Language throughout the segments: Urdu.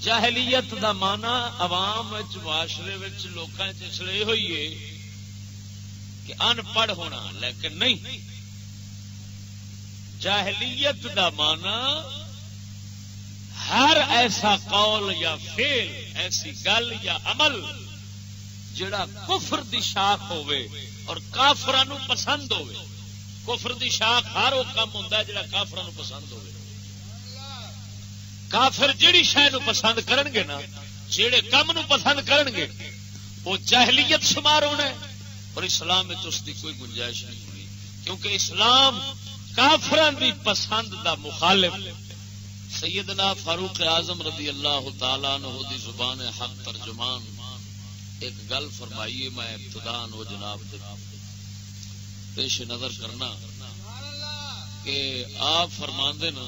جاہلیت دا مانا عوام معاشرے لوکاں اس لیے ہوئی ہے کہ ان پڑھ ہونا، لیکن نہیں، جاہلیت دا مانا ہر ایسا قول یا فعل، ایسی گل یا عمل جڑا کفر دی شاخ ہوئے اور کافراں نوں پسند ہوئے۔ کفر دی شاخ ہر وہ کام ہوندا ہے جڑا کافراں نوں پسند ہوئے۔ کافر جیڑی شے نو پسند کرن گے نا، جیڑے کم نو پسند کرن گے وہ جاہلیت شمار ہونا ہے، اور اسلام میں تو اس کی کوئی گنجائش نہیں ہوئی، کیونکہ اسلام کافراں دی پسند دا مخالف۔ سیدنا فاروق اعظم رضی اللہ تعالیٰ عنہ دی زبان حق ترجمان ایک گل فرمائیے، میں ابتدان وہ جناب دے پیش نظر کرنا کہ آپ فرماندے نا،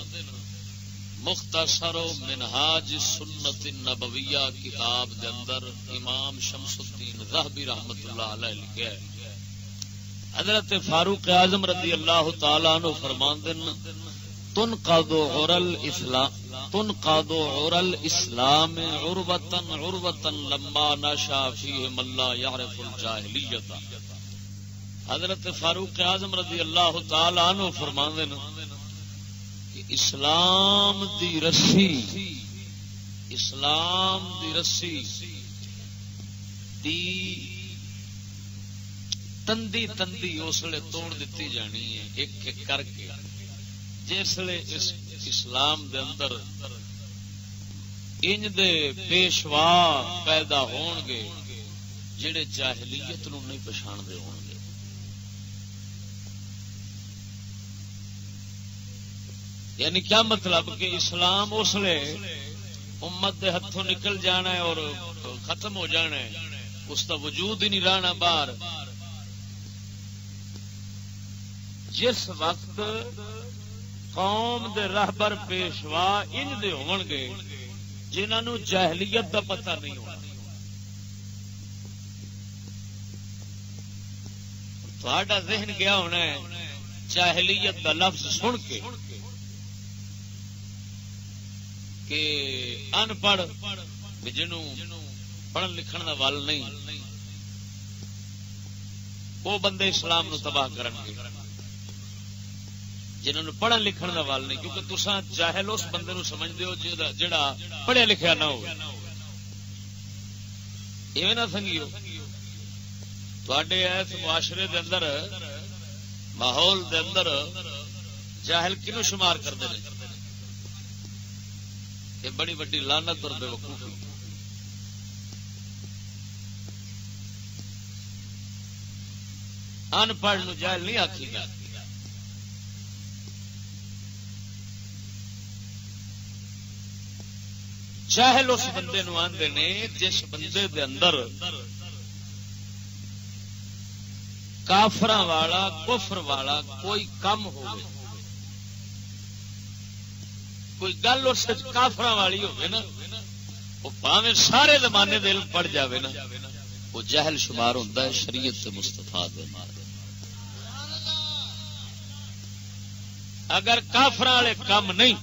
مختصر منہاج سنت النبویہ کتاب دے اندر امام شمس الدین ذہبی رحمت اللہ علیہ لکھیا ہے، حضرت فاروق اعظم رضی اللہ تعالیٰ عنہ فرماندے نا، تنقض عر الاسلام عروۃً عروۃً لما نشا فیہ من لا یعرف الجاہلیۃ۔ حضرت فاروق اعظم رضی اللہ تعالی عنہ فرماندے نا کہ اسلام دی رسی دی تندی اس لیے توڑ دیتی جانی ہے ایک ایک کر کے، جسلے اسلام دے اندر انج دے پیشوا پیدا ہون گے جڑے جاہلیت نو نہیں پچھان دے ہون گے۔ یعنی کیا مطلب کہ اسلام اس لیے امت دے ہتھوں نکل جانا ہے اور ختم ہو جانا ہے، اس کا وجود ہی نہیں رہنا باہر، جس وقت قوم دے رہبر پیشوا انج دے ہون گے جنہاں نو جاہلیت دا پتہ نہیں ہونا۔ تہاڈا ذہن گیا ہونا ہے جاہلیت دا لفظ سن کے کہ ان پڑھ جنوں پڑھن لکھن دا ول نہیں، وہ بندے اسلام نو تباہ کرن گے، جنہوں نے پڑھن لکھن دا وال نہیں، کیونکہ تساں جاہل اس بندے نو سمجھدے ہو جڑا پڑھیا لکھیا نہ ہو، ایویں نہ سمجھیو۔ تواڈے اس معاشرے دے اندر، ماحول دے اندر جاہل کینوں شمار کردے نے؟ یہ بڑی بڑی لعنت اور بے وقوفی۔ ان پڑھ نو جاہل نہیں آکھی گا، جاہل اس بندے نو آندے نے جس بندے دے اندر کافراں والا کفر والا کوئی کم ہوئے، کوئی گل اس کافراں والی ہوئے نا، وہ پاویں سارے زمانے دے علم پڑھ جاوے نا، وہ جاہل شمار ہوندا ہے شریعت تے مصطفیٰ دے مار۔ اگر کافراں والے کم نہیں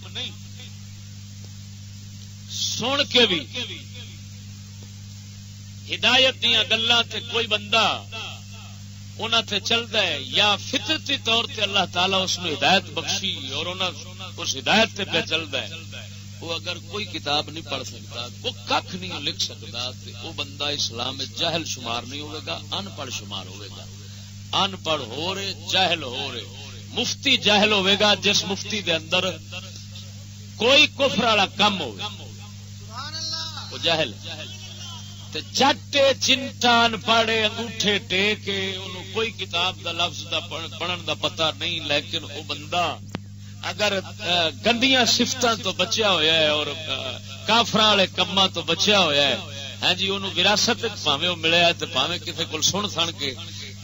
سن کے بھی ہدایت دیا گلاں تے کوئی بندہ انہاں تے چلدا ہے، یا فطرتی طور تے اللہ تعالیٰ اس نے ہدایت بخشی اور انہاں اس ہدایت تے پہ چلدا ہے، وہ اگر کوئی کتاب نہیں پڑھ سکتا، وہ کھ نہیں لکھ سکتا، تے وہ بندہ اسلام میں جاہل شمار نہیں ہوئے گا، ان پڑھ شمار ہوئے گا۔ ان پڑھ ہو رہے، جاہل ہو رہے۔ مفتی جاہل ہوئے گا جس مفتی دے اندر کوئی کفر والا کم ہوئے، وہ جاہل۔ جٹے چنٹان پڑھے انگوٹھے ٹیکے انہوں کوئی کتاب دا لفظ دا پڑھن دا پتہ نہیں، لیکن وہ بندہ اگر گندیاں صفتاں تو بچیا ہویا ہے اور کافراں والے کماں تو بچیا ہویا ہے، ہاں جی، انہوں وراثت بھاویں وہ ملیا ہے تے بھاویں کسے کول سن سن کے،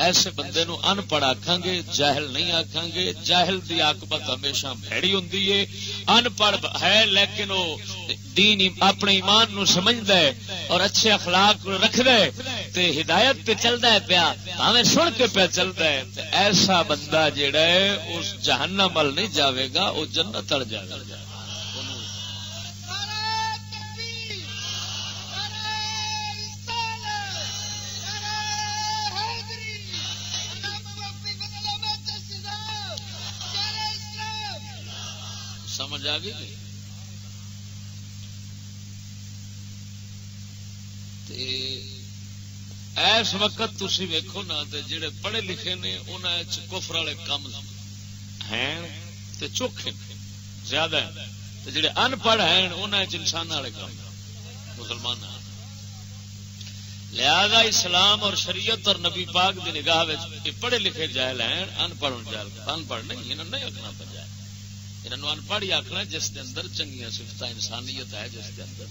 ایسے بندے نو ان پڑھ آکھاں گے، جاہل نہیں آکھاں گے۔ جاہل دی عاقبت ہمیشہ بھڑی ہوندی ہے۔ ان پڑھ ہے لیکن وہ دین اپنے ایمان نو سمجھدا ہے اور اچھے اخلاق رکھدا ہے تے ہدایت تے چلدا ہے پیا، بھاویں سن کے پیا چلدا ہے، تے ایسا بندہ جیڑا ہے اس جہنم ول نہیں جاوے گا، وہ جنت ول جاوے گا۔ آ گئی نہیں؟ اس وقت تسی ویکھو نا تے جڑے پڑھے لکھے نے انہاں وچ کفر والے کم ہیں تے چوکھے زیادہ ہیں، تے جڑے ان پڑھ ہیں انہاں وچ انسان والے کم مسلمان ہیں۔ لہذا اسلام اور شریعت اور نبی پاک دی نگاہ وچ پڑھے لکھے جاہل ہیں، ان پڑھ جاہل، ان پڑھ نہیں، انہاں نہیں آکھنا پجائے، انہاں ان پڑھ ہی آکھنا جس دے اندر چنگیاں صفتاں انسانیت ہے، جس دے اندر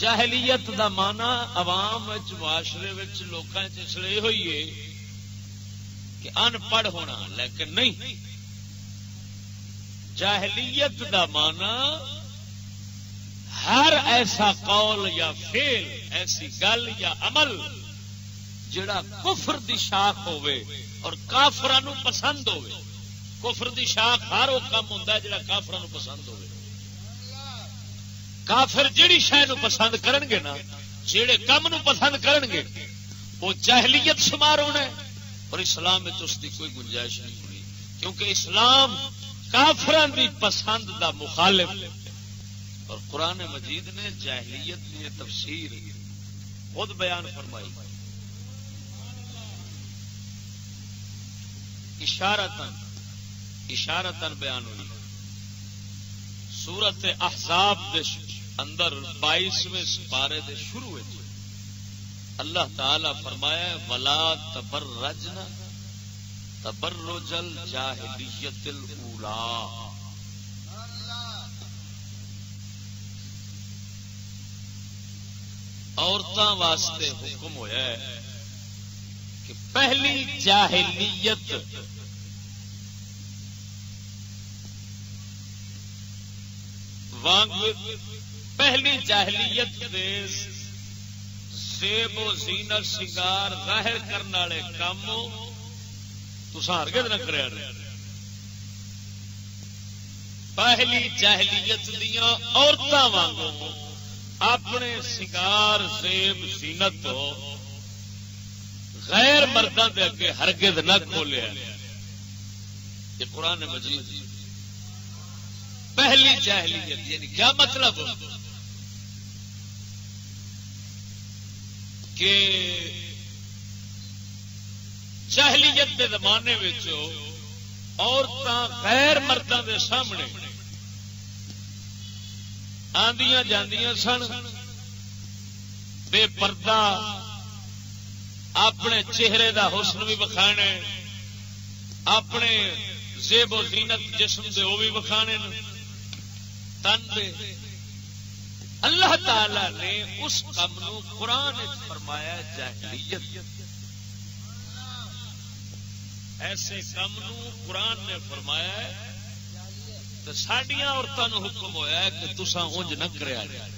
جاہلیت دا مانا عوام وچ معاشرے وچ لوکاں وچ اس لیے ہوئی ہے کہ ان پڑھ ہونا، لیکن نہیں، جاہلیت دا مانا ہر ایسا قول یا فعل، ایسی گل یا عمل جڑا کفر دی شاخ ہوئے اور کافراں نوں پسند ہوئے۔ کفر دی شاخ ہر وہ کام ہوندا ہے جڑا کافراں نوں پسند ہوئے۔ کافر جیڑی شے نو پسند کرن گے نا، جیڑے کم نو پسند کرن گے وہ جاہلیت شمار ہونا ہے، اور اسلام میں اس کی کوئی گنجائش نہیں ہوئی، کیونکہ اسلام کافران دی پسند دا مخالف، اور قرآن مجید نے جاہلیت کی تفسیر خود بیان فرمائی، اشارتاً بیان ہوئی۔ سورت احزاب دے اندر 22ویں سپارے دے شروع وچ اللہ تعالی فرمایا ولا تبرجنا تبرج الجاہلیت الاولی، عورتاں واسطے حکم ہویا ہے کہ پہلی جاہلیت وانگ پہلی جاہلیت دے زیب و زینت سنگار ظاہر کرنے والے کام تساں ہرگز نہ کریا جے۔ پہلی جاہلیت دیاں عورتاں وانگوں اپنے سنگار زیب زینت غیر مرداں دے اگے ہرگز نہ کھولیا۔ یہ قرآن مجید پہلی جاہلیت، یعنی کیا مطلب کہ جاہلیت کے زمانے عورتاں غیر مرداں دے سامنے آندیاں جاندیاں سن، بے پردہ، اپنے چہرے دا حسن بھی وکھانے، اپنے زیب و زینت جسم دے وہ بھی وکھانے، تن دے۔ اللہ تعالی نے اس کام نو قرآن فرمایا جاہلیت، ایسے کام نو قرآن نے فرمایا ہے تو ساڈیاں عورتوں نو حکم ہویا ہے کہ تساں اونج نہ کریا جائے۔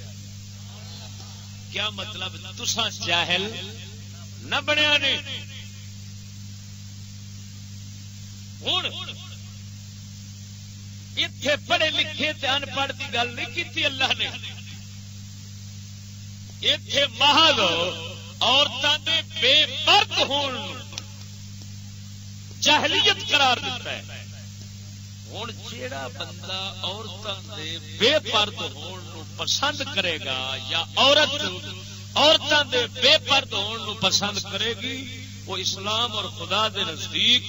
کیا مطلب؟ تساں جاہل نہ بنیا نے۔ ہن اتنے پڑھے لکھے تے ان پڑھ کی گل نہیں کی اللہ نے، اتنے محض عورتوں کے بے پرد ہون جاہلیت قرار دیتا ہے۔ ہوں جیڑا بندہ عورتوں کے بے پرد ہون پسند کرے گا یا عورتوں کے بے پرد ہون پسند کرے گی، وہ اسلام اور خدا دے نزدیک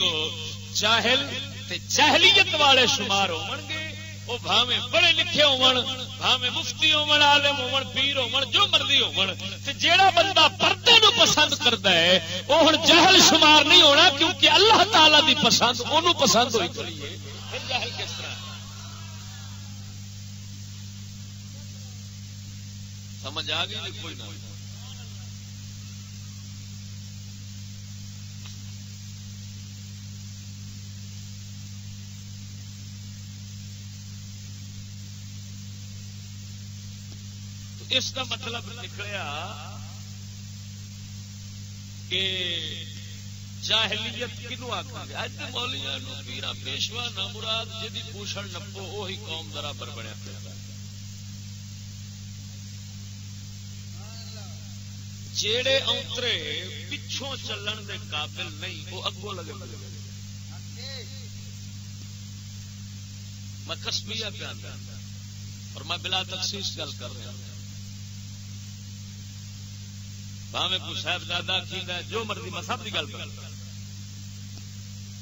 جاہل تے جاہلیت والے شمار ہون گے۔ وہ بھاویں پڑھے لکھے ہون، بھاویں مفتی ہون، عالم ہون، پیر ہون، جو مرضی ہون، تے جیڑا بندہ پردے نو پسند کرتا ہے وہ ہن جاہل شمار نہیں ہونا، کیونکہ اللہ تعالی دی پسند اونوں پسند ہوئی کھڑی ہے۔ پھر جاہل کس طرح؟ سمجھ آ گئی نہیں؟ کوئی نہ اس کا مطلب نکلیا کہ جاہلیت کنو آخر گیا؟ اج مولیاں نو پیرا پیشوا نہ مراد جی پوچھڑ نپو وہی قوم برابر بنیا پھرتا۔ جیڑے اونترے پچھوں چلن دے قابل نہیں وہ اگوں لگے لگے میں کسبیہ پہ آتا اور میں بلا تخصیص گل کر رہا ہوں بھاویں کوئی صاحبزادہ کیندا ہے جو مرضی مذہب کی گل کر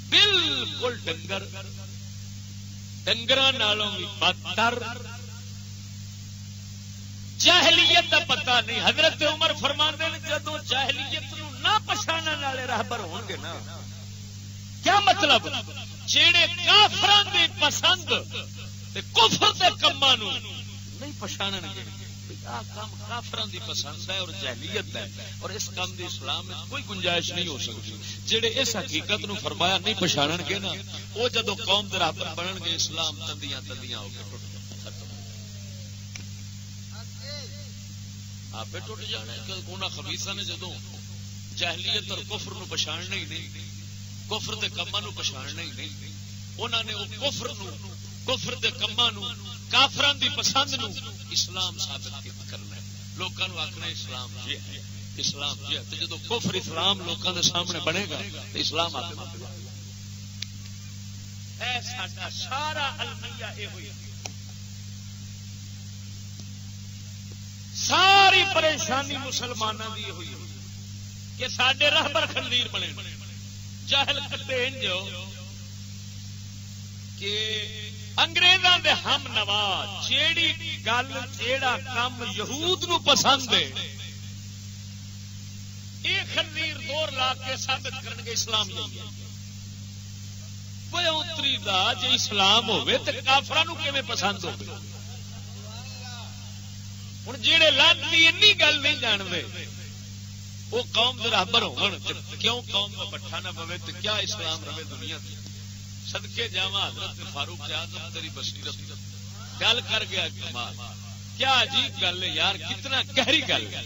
بالکل ڈنگراں نالوں بھی بدتر جاہلیت کا پتہ نہیں. حضرت عمر فرماندے نے جدوں جاہلیت نو نہ پچھانن والے راہبر ہون گے نا کیا مطلب جیڑے کافراں دی پسند تے کفر دے کماں نو نہیں پچھانن گے آ کام کافراں دی پسند ہے اور جاہلیت ہے اور اس کام دی اسلام میں کوئی گنجائش نہیں ہو سکتی. جڑے اس حقیقت نو فرمایا نہیں پچھانن گے نا وہ جدوں قوم دے راہبر بنن گے اسلام تندیاں تندیاں ہو کے آپ ٹوٹ جانا ہے. انہاں خبیثاں نے جدوں جاہلیت اور کفر نو پچھاننا ہی نہیں کفر دے کماں نو پچھاننا ہی نہیں انہاں نے وہ کفر دے کماں نو کافراں دی پسند نو اسلام ثابت کرنا ہے. لوکاں نو آکھنا اسلام یہ ہے اسلام یہ ہے. تے جدوں کفر اسلام لوکاں دے سامنے بنے گا تے اسلام آ کے اے ساڈا سارا المیہ اے ہوئی ساری پریشانی مسلمانوں کی ہوئی کہ سڈے راہبر خنزیر بنے جاہل کٹے انجو کہ انگریزاں دے ہم نوا جیڑی گل جیڑا کام یہود نو پسند ہے یہ خنزیر دور لا کے ثابت کرن گے اسلام نہیں کوئی اتری دا جے اسلام ہوے تے کافراں نو کیویں پسند ہوے. ہوں جہے لانتی این گل نہیں جانتے وہ قوم کے راہبر ہون کیوں قوم کا بٹھا نہ پوے تو کیا اسلام رہے دنیا کی. صدقے جاواں حضرت فاروق اعظم تیری بصیرت گل کر گیا کمال کیا عجیب گل ہے یار کتنا گہری گل ہے.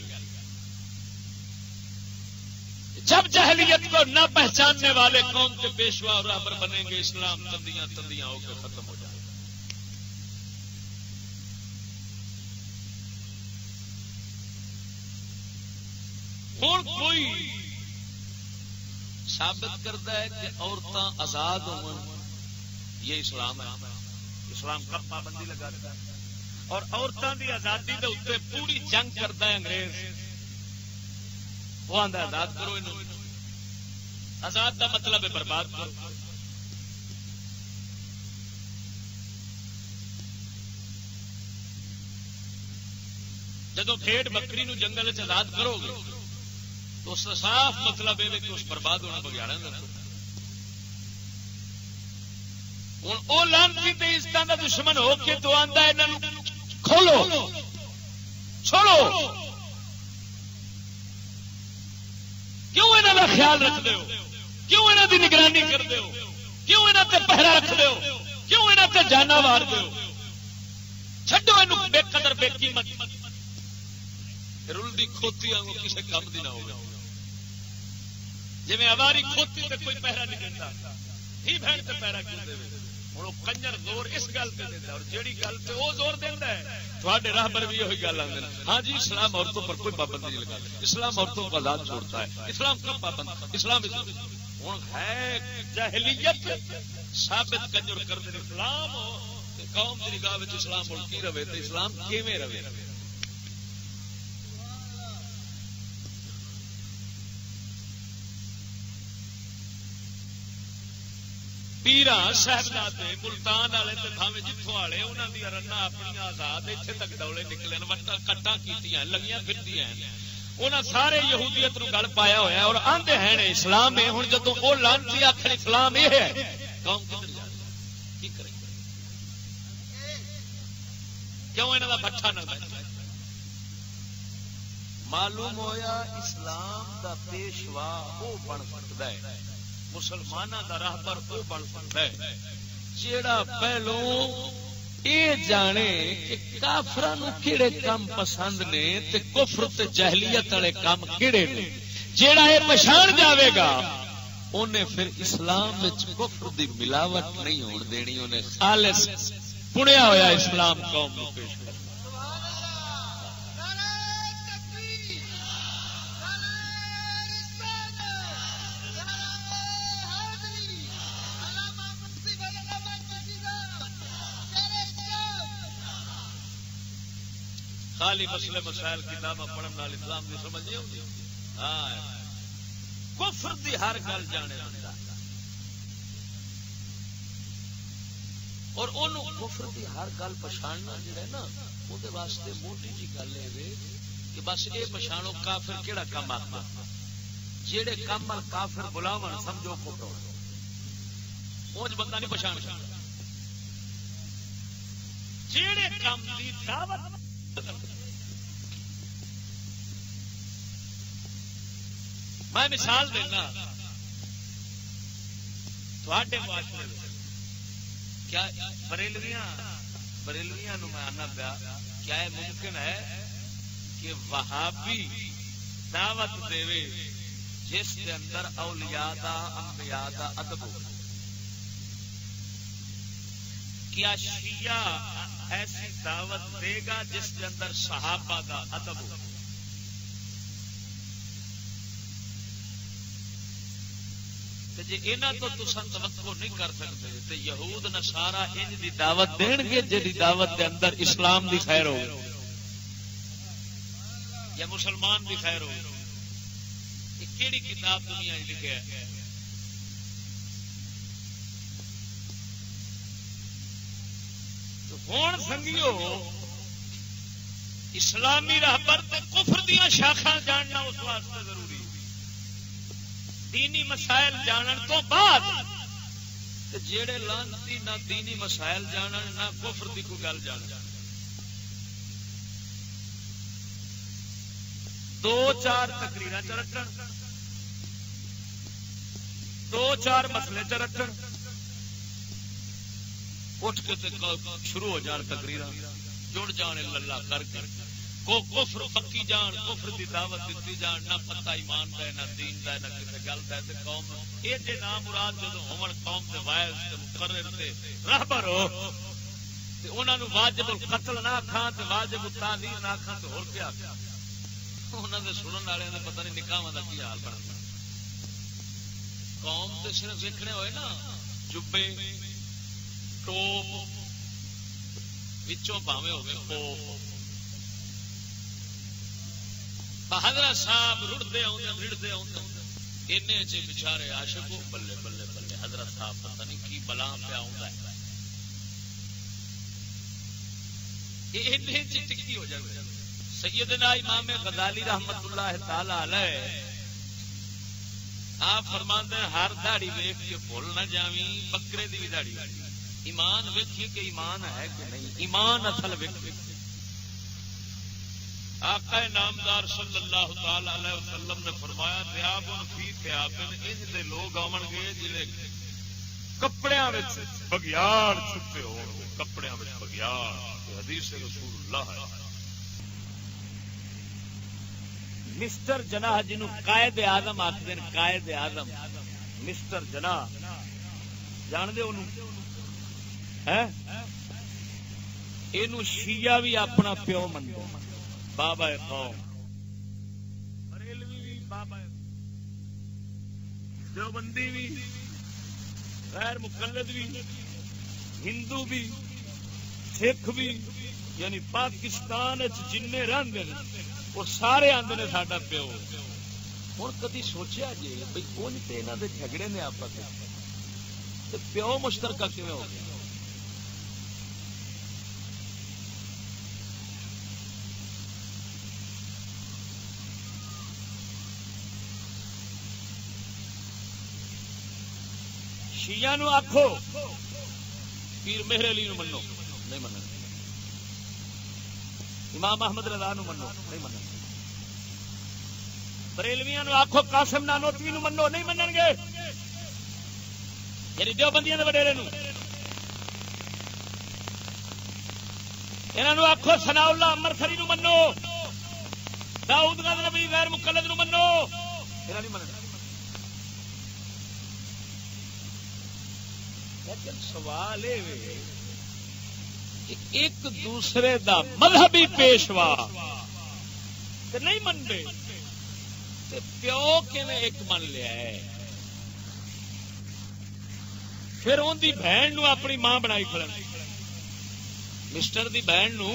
جب جہلیت کو نہ پہچاننے والے قوم کے پیشوا اور راہبر بنیں گے اسلام تندیاں تندیاں ہو کے ختم ہو جائے. ہوں کوئی ثابت کرتا ہے کہ عورتاں آزاد ہوں یہ اسلام ہے. اسلام کب پابندی لگاتا ہے اور عورتوں کی آزادی کے اتنے پوری جنگ کرتا ہے انگریز. وہ آدھا آزاد کرو انہوں آزاد کا مطلب ہے برباد کرو. جدو بھیڑ بکری نو جنگل آزاد کرو گے تو اس کا صاف مطلب یہ کہ اس برباد ہونا بگیاڑا ہوں وہ لانتی عزت کا دشمن ہو کے تو آتا ہے کھولو چھوڑو. کیوں یہاں کا خیال رکھتے ہو کیوں یہاں کی نگرانی کرتے ہو کیوں یہاں تے پہرا رکھتے ہو کیوں یہاں تے جانا مارتے ہو. چھڈو یہ بے قدر بے قیمت رلدی کھوتی آگو کسی کام دی نہ ہوگا. جی اواری کھوتی تے کوئی پہرا نہیں دیتا ہی بہن تے پہرا کیوں دے ہوں کنجر زور اس گل پہ دیتا اور جیڑی گل پہ وہ زور دینا ہے تھوڑے راہبر بھی یہی گل آتے ہیں. ہاں جی اسلام عورتوں پر کوئی پابندی نہیں لگا اسلام عورتوں کو آزاد چھوڑتا ہے. اسلام کب پابند اسلام ہوں ہے جاہلیت ثابت کنجر کر دے اسلام قوم کی نگاہ اسلام ملکی رہے تو اسلام کیویں رہے. پیران صاحبزادے ملتان والے بھاوے جتوں والے انہوں نے رنا اپنی آزاد اتنے تک ڈولے نکلے کٹا کی لگیاں پھرتی انہیں سارے یہودیت نو گل پایا ہوا اور آندے ہیں اسلام ہے. ہوں جدو وہ لانتی آخر اسلام یہ ہے قوم کدھر جائے کی کرے کیوں انہوں کا بٹھا نہ بچ. معلوم ہویا اسلام دا پیشوا وہ بن سکتا ہے مسلمانوں دا راہبر وہ بن سکتا ہے جیڑا پہلو یہ جانے کہ کافراں نو کیڑے کام پسند نے تے کفر تے جاہلیت والے کام کیڑے نے. جیڑا یہ پہچان جاوے گا انہیں پھر اسلام وچ کفر دی ملاوٹ نہیں ہون دینی. انہیں خالص پنیا ہویا اسلام قوم نو پیش خالی مسئلے مسائل کتاباں پڑھن نال اسلام دی سمجھ نہیں ہوتی. ہاں کفر دی ہر گل جانے بندہ اور انہوں کفر دی ہر گل پچھاننا جڑا ہے نا وہ دے واسطے موٹی جی گل ہے کہ بس یہ پچھانو کافر کیڑا کام آتا جیڑے کام کافر بلاون سمجھو کفر اونج بندہ نہیں پچھان سکتا. جیڑے کام دی دعوت میں مثال دینا تھوڑے معاشرے کیا بریلویاں نو میں آنا پیا کیا یہ ممکن ہے کہ وہابی دعوت دے جس کے اندر اولیاء دا انبیاء دا ادب ہو؟ کیا شیعہ ایسی دعوت دے گا جس کے اندر صحابہ دا ادب ہو؟ جی انہاں تو تساں توقع نہیں کر سکتے تے یہود نصارا ان دی دعوت دین گے جڑی دعوت دے اندر اسلام دی خیر ہو یا مسلمان دی خیر ہو. یہ کیڑی کتاب دنیا وچ لکھیا ہے؟ تو ہن سنگیو اسلامی راہبر تے کفر دیاں شاخاں جاننا اس واسطے ضروری دینی مسائل جانن تو بعد جیڑے لانتی نہ دینی مسائل جانن نہ کفر دی کوئی گل جانن. دو چار تقریراں چ رکھن دو چار مسئلے چ رکھن اٹھ کے شروع ہو جان تقریراں جڑ جان اللہ کر کے کو کفر پکی جان کفر دی دعوت دیتی جان نہ پتہ ایمان دا نہ دین دا نہ کسی گل دا تے قوم اے تے نام مراد جدوں ہون قوم دے وائز تے مقرر تے راہبر ہو تے انہاں نو واجب القتل نہ کھان تے واجب التعذیر نہ کھان تے ہور کیا انہاں دے سنن والے نے پتہ نہیں نکاحاں دا کی حال بننا. قوم تے صرف ویکھنے ہوئے نا جبے ٹوپ وچوں باویں ہوے خوف حضرت صاحب رڑتے آتے بچارے عاشق بلے بلے بلے حضرت صاحب پتہ نہیں کی بلا پیا ٹکی ہو جائے. سیدنا امام غزالی رحمت اللہ تعالی علیہ آپ فرماندے ہیں ہر داڑھی ویکھ کے بھول نہ جاویں بکرے دی بھی داڑھی ایمان ویکھیے کہ ایمان ہے کہ نہیں ایمان اصل ویکھیے. آقا نامدار صلی اللہ تعالی علیہ وسلم نے فرمایا ریابن فی ثیابن ان دے لوگ آون گے جڑے کپڑیاں وچ بگیاڑ چھپے ہون گے کپڑیاں وچ بگیاڑ. حدیث رسول اللہ ہے. مسٹر جناح جنوں قائد اعظم آکھدے ہیں قائد اعظم مسٹر جناح جان دے اونوں ہیں اینوں شیعہ بھی اپنا پیو مندے بابا قوم بریلوی بھی بابا دیوبندی بھی غیر مقلد بھی ہندو بھی سکھ بھی یعنی پاکستان جن رہتے ہیں وہ سارے آتے ہیں ساڈا پیو. ہوں کدی سوچیا جی بھائی کون تو یہاں کے جھگڑے نے آپس پیو مشترکہ کیون ہو گیا؟ شیعہ نو آکھو پیر مہر علی نو منو نہیں منو امام احمد رضا نو منو نہیں منو بریلویاں نو آکھو قاسم نانوتوی نو منو نہیں منن گے یعنی دیوبندیاں دے وڈیرے نو انہاں نو آکھو ثناء اللہ امرسری نو منو داؤد غزنوی غیر مقلد نو منو انہاں نہیں منن. لیکن سوال یہ کہ ایک دوسرے دا مذہبی پیشوا نہیں منتے پیو کیویں ایک من لیا ہے پھر ان دی بہن نو اپنی ماں بنائی کھڑن مسٹر دی بہن نو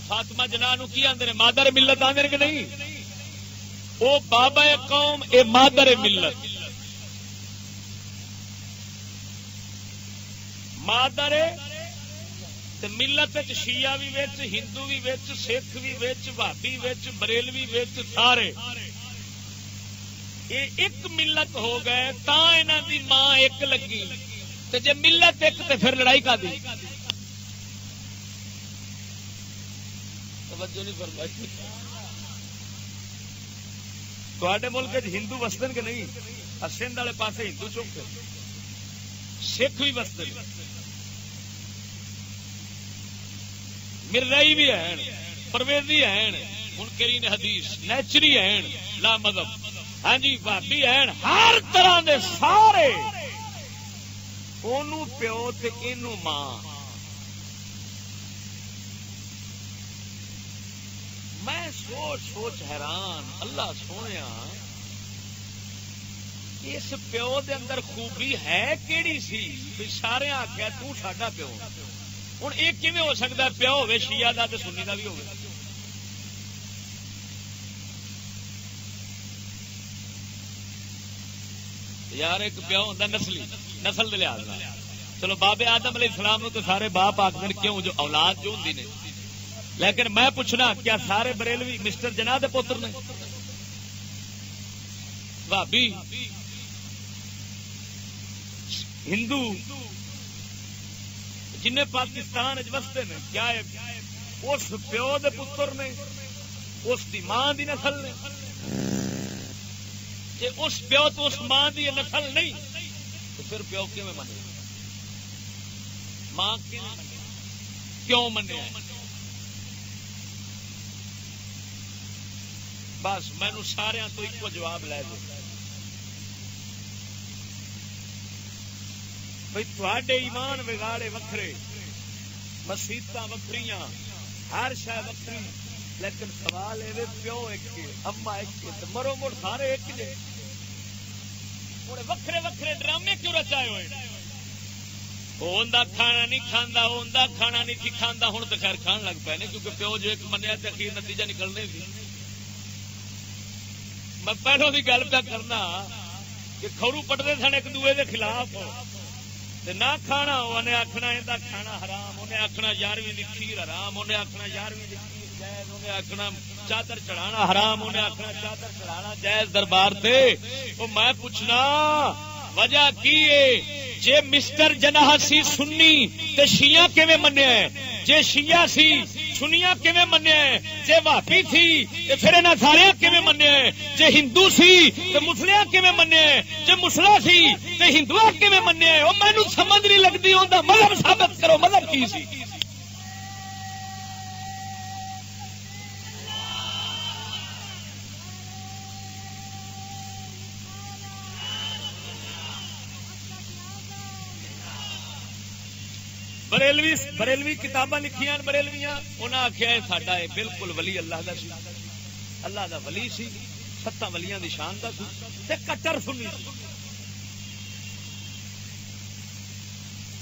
فاطمہ جناح نو کی آندے نے مادر ملت آندے کہ نہیں؟ او بابا قوم اے مادر ملت. مادر ملت شیعہ بھی وچ، ہندو بھی وچ، سکھ بھی وچ، بھابی وچ، بریلوی وچ، سارے یہ ایک ملت ہو گئے تا انہاں دی ماں ایک لگی. تے جے ملت ایک تے پھر لڑائی کا دی. توجہ نہیں فرمائی. تواڈے ملک ہندو وسدن کہ نہیں؟ سندھ والے پاسے ہندو چوکے، سکھ بھی وسدے، مرزائی بھی ہیں، پرویزی ہیں، منکرین حدیث، نیچری ہیں، لا مذہب، ہاں جی بھابی ہیں، ہر طرح دے سارے اونوں پیو تے اینوں ماں. میں سوچ سوچ حیران، اللہ سونیا اس پیو دے اندر خوبی ہے کیڑی سی؟ سارے آخیا تو ساڈا پیو. ہوں یہ کیویں ہو سکتا ہے پیو ہوے شیعہ دا تے سنی دا بھی ہوگا؟ یار ایک پیو ہوتا نسلی، نسل دے لحاظ نال. چلو بابے آدم علیہ السلام تو سارے باپ آخر کیوں جو اولاد جو ہوندی نے، لیکن میں پوچھنا کیا سارے بریلوی مسٹر جناح دے پتر نے؟ بھابی ہندو جن پاکستان وستے نے کیا اس پیو دے پتر نے، اس دی ماں دی نسل نے؟ جی اس پیو تو اس ماں دی نسل نہیں تو پھر پیو کیویں منے؟ ماں کیوں منے؟ بس مینو سارا تو ایک جواب لے دو بھائی تھوڑے ایمان بگاڑے وکھرے، مسیتاں وکھریاں، ہر شے وکھری، لیکن سوال یہ پیو ایک اما ایک مرو مڑ سارے ایک جے. وکھرے وکھرے ڈرامے کیوں رچائے ہوئے؟ وہ کھانا نہیں کھانا، وہ کھانا نہیں تھی کھانا، ہوں تو خیر کھان لگ پے نے کیونکہ پیو جو ایک منیا تو اخیر نتیجہ نکلنے سی. میں پہلو بھی گل پہ کرنا کہ کھورو پٹتے سن ایک دوے دے خلاف نہ کھانا، انہیں آخنا یہ کھانا حرام، انہیں آخنا 11ویں دی کھیر حرام، انہیں آخنا 11ویں دی کھیر جائز، انہیں آخنا چادر چڑھانا حرام، انہیں آخنا چادر چڑھانا جائز دربار تے. وہ میں پوچھنا وجہ کی ہے؟ جے مسٹر جناح سی سنی تے شیعہ کیویں منیا ہے؟ جے شیعہ سی سنیاں کیویں منیا ہے؟ جے وہابی تھی تے پھر انہاں سارے کیویں منیا ہے؟ جے ہندو سی تے مسلیاں کیویں منیا ہے؟ جے مسلا سی تے ہندوؤں کیویں منیا ہے؟ او مینوں سمجھ نہیں لگدی اوندا مذہب ثابت کرو، مذہب کی سی؟ بریلوی کتاباں لکھیاں بریلویاں، انہاں آخیا ساڈا ہے بالکل ولی اللہ دا سی، اللہ دا ولی سی، 7 ولیاں دی شان دا سی تے کٹر سنی سی.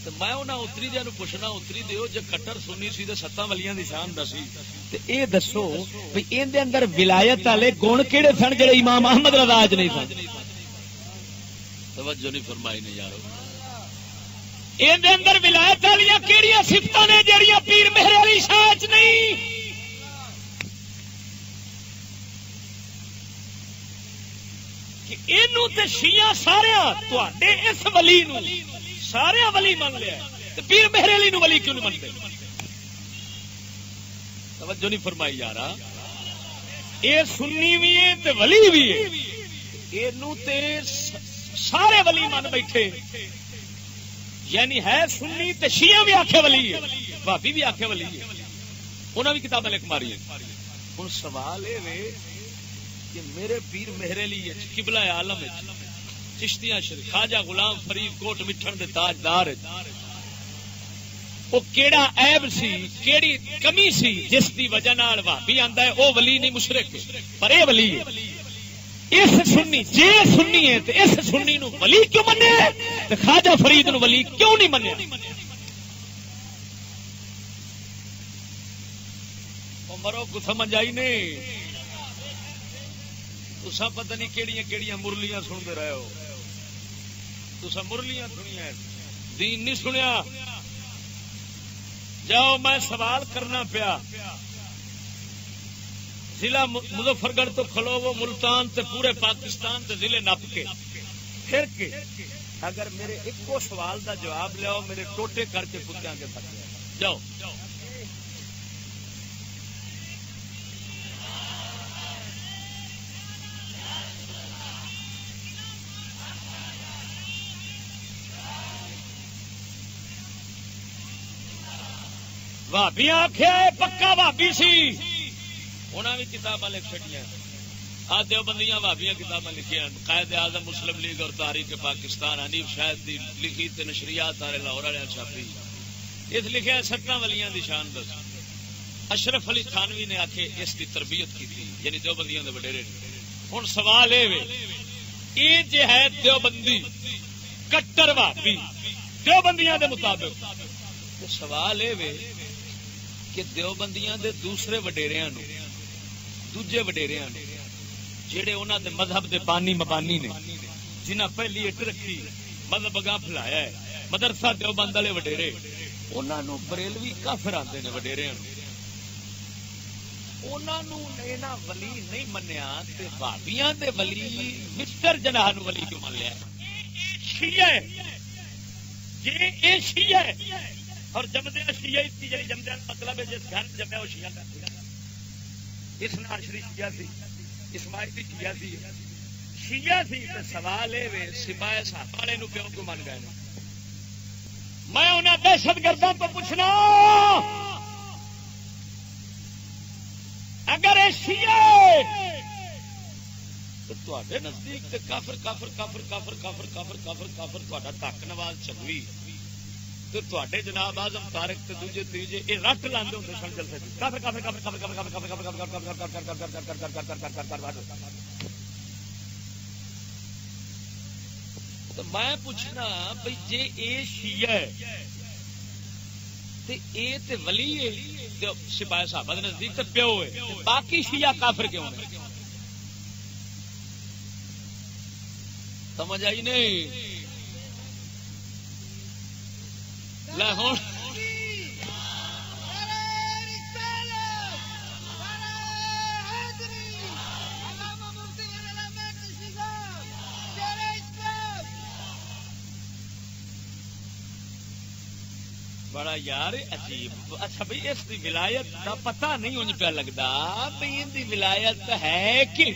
تے میں انہاں اتری دے نوں پوچھنا، اتری دیو جے کٹر سنی سی تے 7 ولیاں دی شان دا سی تے اے دسو بھئی این دے اندر ولایت والے گن کیڑے سن جڑے امام احمد رضا اج نہیں سن؟ توجہ نہیں فرمائی نے یارو. اندر اندر ولایت والیاں کیڑیاں صفتاں نے جڑیاں پیر مہر علی شاہ چ نہیں؟ کہ اینو تے شیعہ سارے تواڈے اس ولی نو سارے ولی من لیا تے پیر مہر علی نو ولی کیوں نہیں منتے؟ توجہ نہیں فرمائی یارا. اے سنی بھی ہے تے ولی بھی ہے، اینو تے سارے ولی من بیٹھے، یعنی ہے سنی تے شیعہ بھی آکھے ولی ہے، بھابی بھی آکھے ولی ہے، انہاں بھی کتابیں لکھ ماری ہیں. ہن سوال یہ کہ میرے پیر مہر علی قبلہ عالم چشتیاں شریف خواجہ غلام فرید کوٹ مٹھن دے تاجدار وہ کیڑا عیب سی، کیڑی کمی سی جس دی وجہ نال بھابی آندا ہے او ولی نہیں مشرک پر اے ولی ہے؟ اس سنی جے سنی ہے تے اس سنی نو ولی کیوں منیا تے خواجہ فرید نو ولی کیوں نہیں منیا؟ مرو کو سمجھ آئی نہیں؟ تسا پتہ نہیں کیڑیاں کیڑیاں مرلیاں سنتے رہے ہو. تسا مرلیاں سنیا دین نہیں سنیا. جاؤ میں سوال کرنا پیا. ضلع مظفر گڑھ تو کھلو وہ ملتان تے پورے پاکستان تے ضلع نپ کے پھر کے اگر میرے ایکو سوال دا جواب لیاؤ میرے ٹوٹے کر کے کتیاں کے تک جاؤ. بھابیاں آخیا پکا بھابی سی انہاں بھی کتاباں لکھ چڑیاں. آ دیوبندیاں بھابیاں کتاباں لکھیاں. قائد اعظم مسلم لیگ اور تحریک پاکستان حنیف شاہد دی لکھی تے نشریات والے لاہور والے چھاپی. اس لکھیا 17 ولیاں دی شان دس. اشرف علی تھانوی نے آکھے اس دی تربیت کی تھی یعنی دیوبندیاں دے وڈیرے. ہن سوال اے جے ہے دیوبندی کٹر بھابی دیوبندیاں دے مطابق تے سوال اے کہ دیوبندیاں دے دوسرے وڈیریاں نو دوجے وڈیریاں نو جہے انہوں دے مذہب دے بانی مبانی نے جنہیں پہلی اٹ رکھی مذہب اگاں پھیلایا ہے مدرسہ دیوبند والے وڈیرے انہوں نے بریلوی کافر آتے ہیں وڈیریاں انہوں نے ولی نہیں منیا تے بھابیاں دے ولی مسٹر جناح نو ولی کیوں من لیا؟ شیعہ جی اے شیعہ اور جمدیا شیعہ جی جمدیا مطلب ہے جس گھر جمیا وہ شیعہ کرتے اس ناشری شیعہ سی اسماعیلی شیعہ سی شیعہ سی. سوال ہے سپاہی صاحب والے نو کیوں کو من گئے؟ میں انہیں دہشت گردوں کو پوچھنا اگر یہ شیعہ تو تے نزدیک کافر کافر کافر کافر کافر کافر کافر کافر تا تک نواز چلوی تو تے جناب آزم طارق تے دوجے تیجے یہ رٹ لاندے ہوندے سن جلسے کافر کافر کافر کافر کافر کافر کافر. تو میں پوچھنا بھئی جے اے شیعہ ہے تے اے تے ولی ہے سپاہی صاحب دے نزدیک تے پیو ہے باقی شیعہ کافر کیوں ہیں؟ سمجھ آئی نہیں؟ لے ہوں بڑا یار عجیب. اچھا بھائی اس کی ولایت کا پتہ نہیں انج پہ لگتا بھائی ان کی ولایت ہے کہ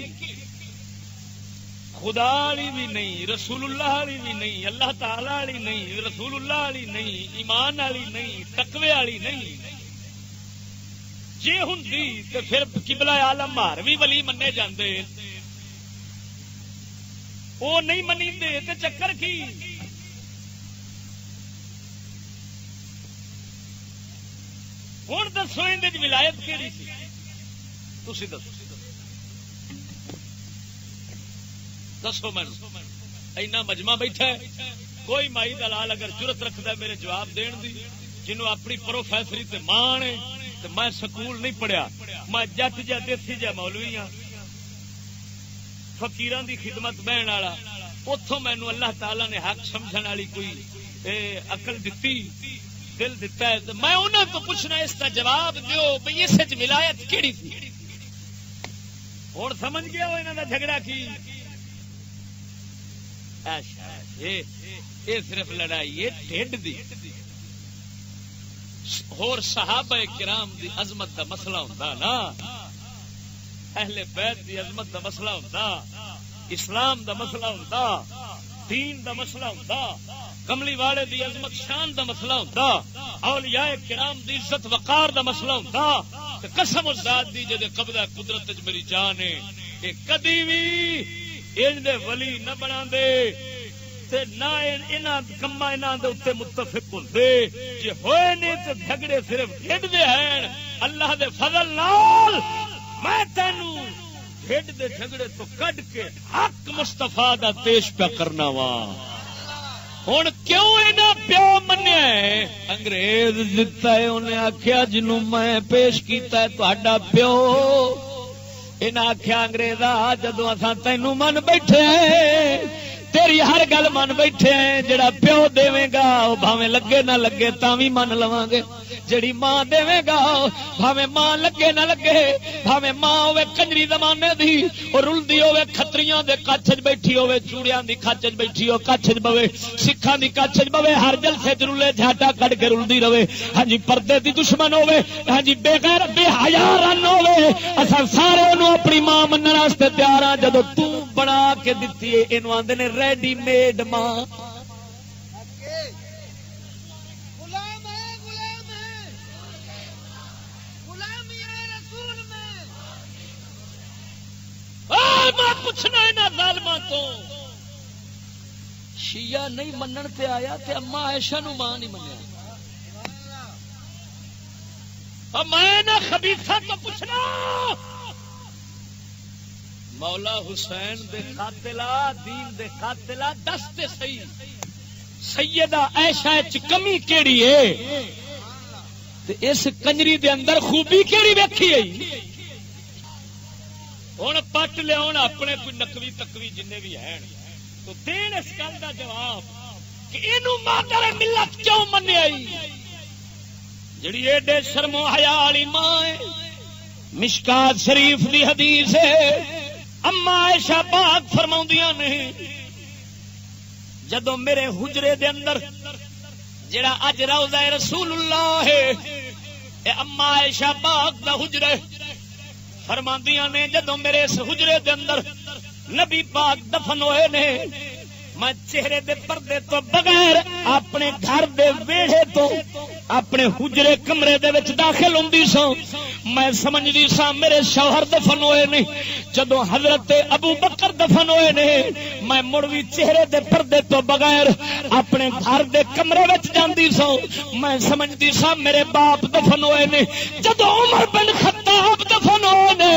خدا والی بھی نہیں رسول اللہ والی بھی نہیں اللہ تعالی والی نہیں رسول اللہ والی نہیں ایمان والی نہیں تقوی والی نہیں. جے ہوندی تے پھر قبلہ عالم ماروی ولی منے جاندے وہ نہیں منیندے تے چکر کی؟ ہوں دسو اندر ولایت کیڑی سی؟ تسی دسو دسو میں اینا مجمع بیٹھا ہے کوئی مائی دلال اگر جرت رکھتا ہے میرے جواب دین دی جنہوں اپنی پروفیسری تے مان ہے تے میں سکول نہیں پڑھیا میں جٹ جا دیسی جا مولوی ہاں فقیراں دی خدمت بہن والا اتوں مینوں اللہ تعالی نے حق سمجھن والی کوئی عقل دتی دل دتا ہے تو میں انہوں کو پوچھنا اس کا جواب دیو بھئی اس ولایت کیڑی تھی؟ ہوں سمجھ گیا وہ انہوں کا جھگڑا کی یہ صرف لڑائی ہے ڈھڈ دی. ہور صحابہ کرام دی عظمت دا مسئلہ ہوندا نا اہل بیت دی عظمت دا مسئلہ ہوندا اسلام دا مسئلہ ہوندا دین دا مسئلہ ہوندا کملی والے دی عظمت شان دا مسئلہ ہوندا اولیاء کرام دی عزت وقار دا مسئلہ ہوندا تے قسم الذات دی جے قبضہ قدرت وچ میری جان ہے کہ کدی وی ان دے ولی نہ بنا دے تے نہ انہاں کما انہاں دے اوتے متفق ہوندے جے ہوئے نے تے جھگڑے صرف ڈھڈ دے ہیں. اللہ دے فضل نال میں تینوں ڈھڈ دے جھگڑے تو کڈ کے حق مصطفیٰ دا پیش پہ کرنا وا. ہن کیوں انہاں پیو منیا ہے انگریز دتا ہے انہیں آخیا جنوں میں پیش کیتا ہے تہاڈا پیو انہیں آخیا انگریزا جدو اساں تینوں من بیٹھے تیری ہر گل من بیٹھے جڑا پیو دے گا وہ بھاویں لگے نہ لگے تاں وی من لواں گے جڑی ماں دے گا بھاویں ماں لگے نہ لگے بھاویں ماں ہوے کنجری زمانے دی اور رلدی ہوے کھتریاں دے کچھ وچ بیٹھی ہوے چوڑیاں دی کچھ وچ بیٹھی ہو کچھ وچ بوے سکھاں دی کچھ وچ بوے ہر جلسے چ رلے جھاٹا کڈ کے رلدی رہے ہاں جی پردے دی دشمن ہوے ہاں جی بے غیر بے حیا رن ہوے اساں سارے اونوں اپنی ماں منن واسطے تیار ہاں جدوں تو بنا کے دتی ہے اینو آندے نے ریڈی میڈ ماں میں پوچھنا یہاں ظالماں تو شیعہ نہیں منن تے آیا تے اما عائشہ نو ماں نہیں منیا اور میں نہ خبیثہ تو پوچھنا مولا حسین دے قاتلہ دین دے قاتلہ دستے صحیح سیدہ عائشہ چ کمی کیڑی ہے تے اس کنجری دے اندر خوبی کیڑی ویکھی ہے ہوں پٹ لیا اپنے کوئی نقوی تکوی جن بھی ہیں تو دین اس گل کا جواب کہ اینو مادر ملت کیوں منیا جڑی ایڈے شرم و حیا والی ماں ہے مشکات شریف دی حدیث ہے اما عائشہ پاک فرماؤندیاں نے جدوں میرے حجرے دے اندر جڑا اج روضہ رسول اللہ ہے اے اما عائشہ پاک دا حجرہ فرماندیاں نے جدوں میرے اس حجرے دے اندر نبی پاک دفن ہوئے نے میں چہرے دے پردے تو بغیر اپنے گھر دے ویڑے تو اپنے حجرے کمرے دے وچ داخل ہوندی سا میں سمجھدی سا میرے شوہر دفن ہوئے نے جدوں حضرت ابو بکر دفن ہوئے نے میں مڑ وی چہرے دے پردے تو بغیر اپنے گھر دے کمرے وچ جاندی سا میں سمجھدی سا میرے باپ دفن ہوئے نے جدوں عمر بن خطاب دفن ہوئے نے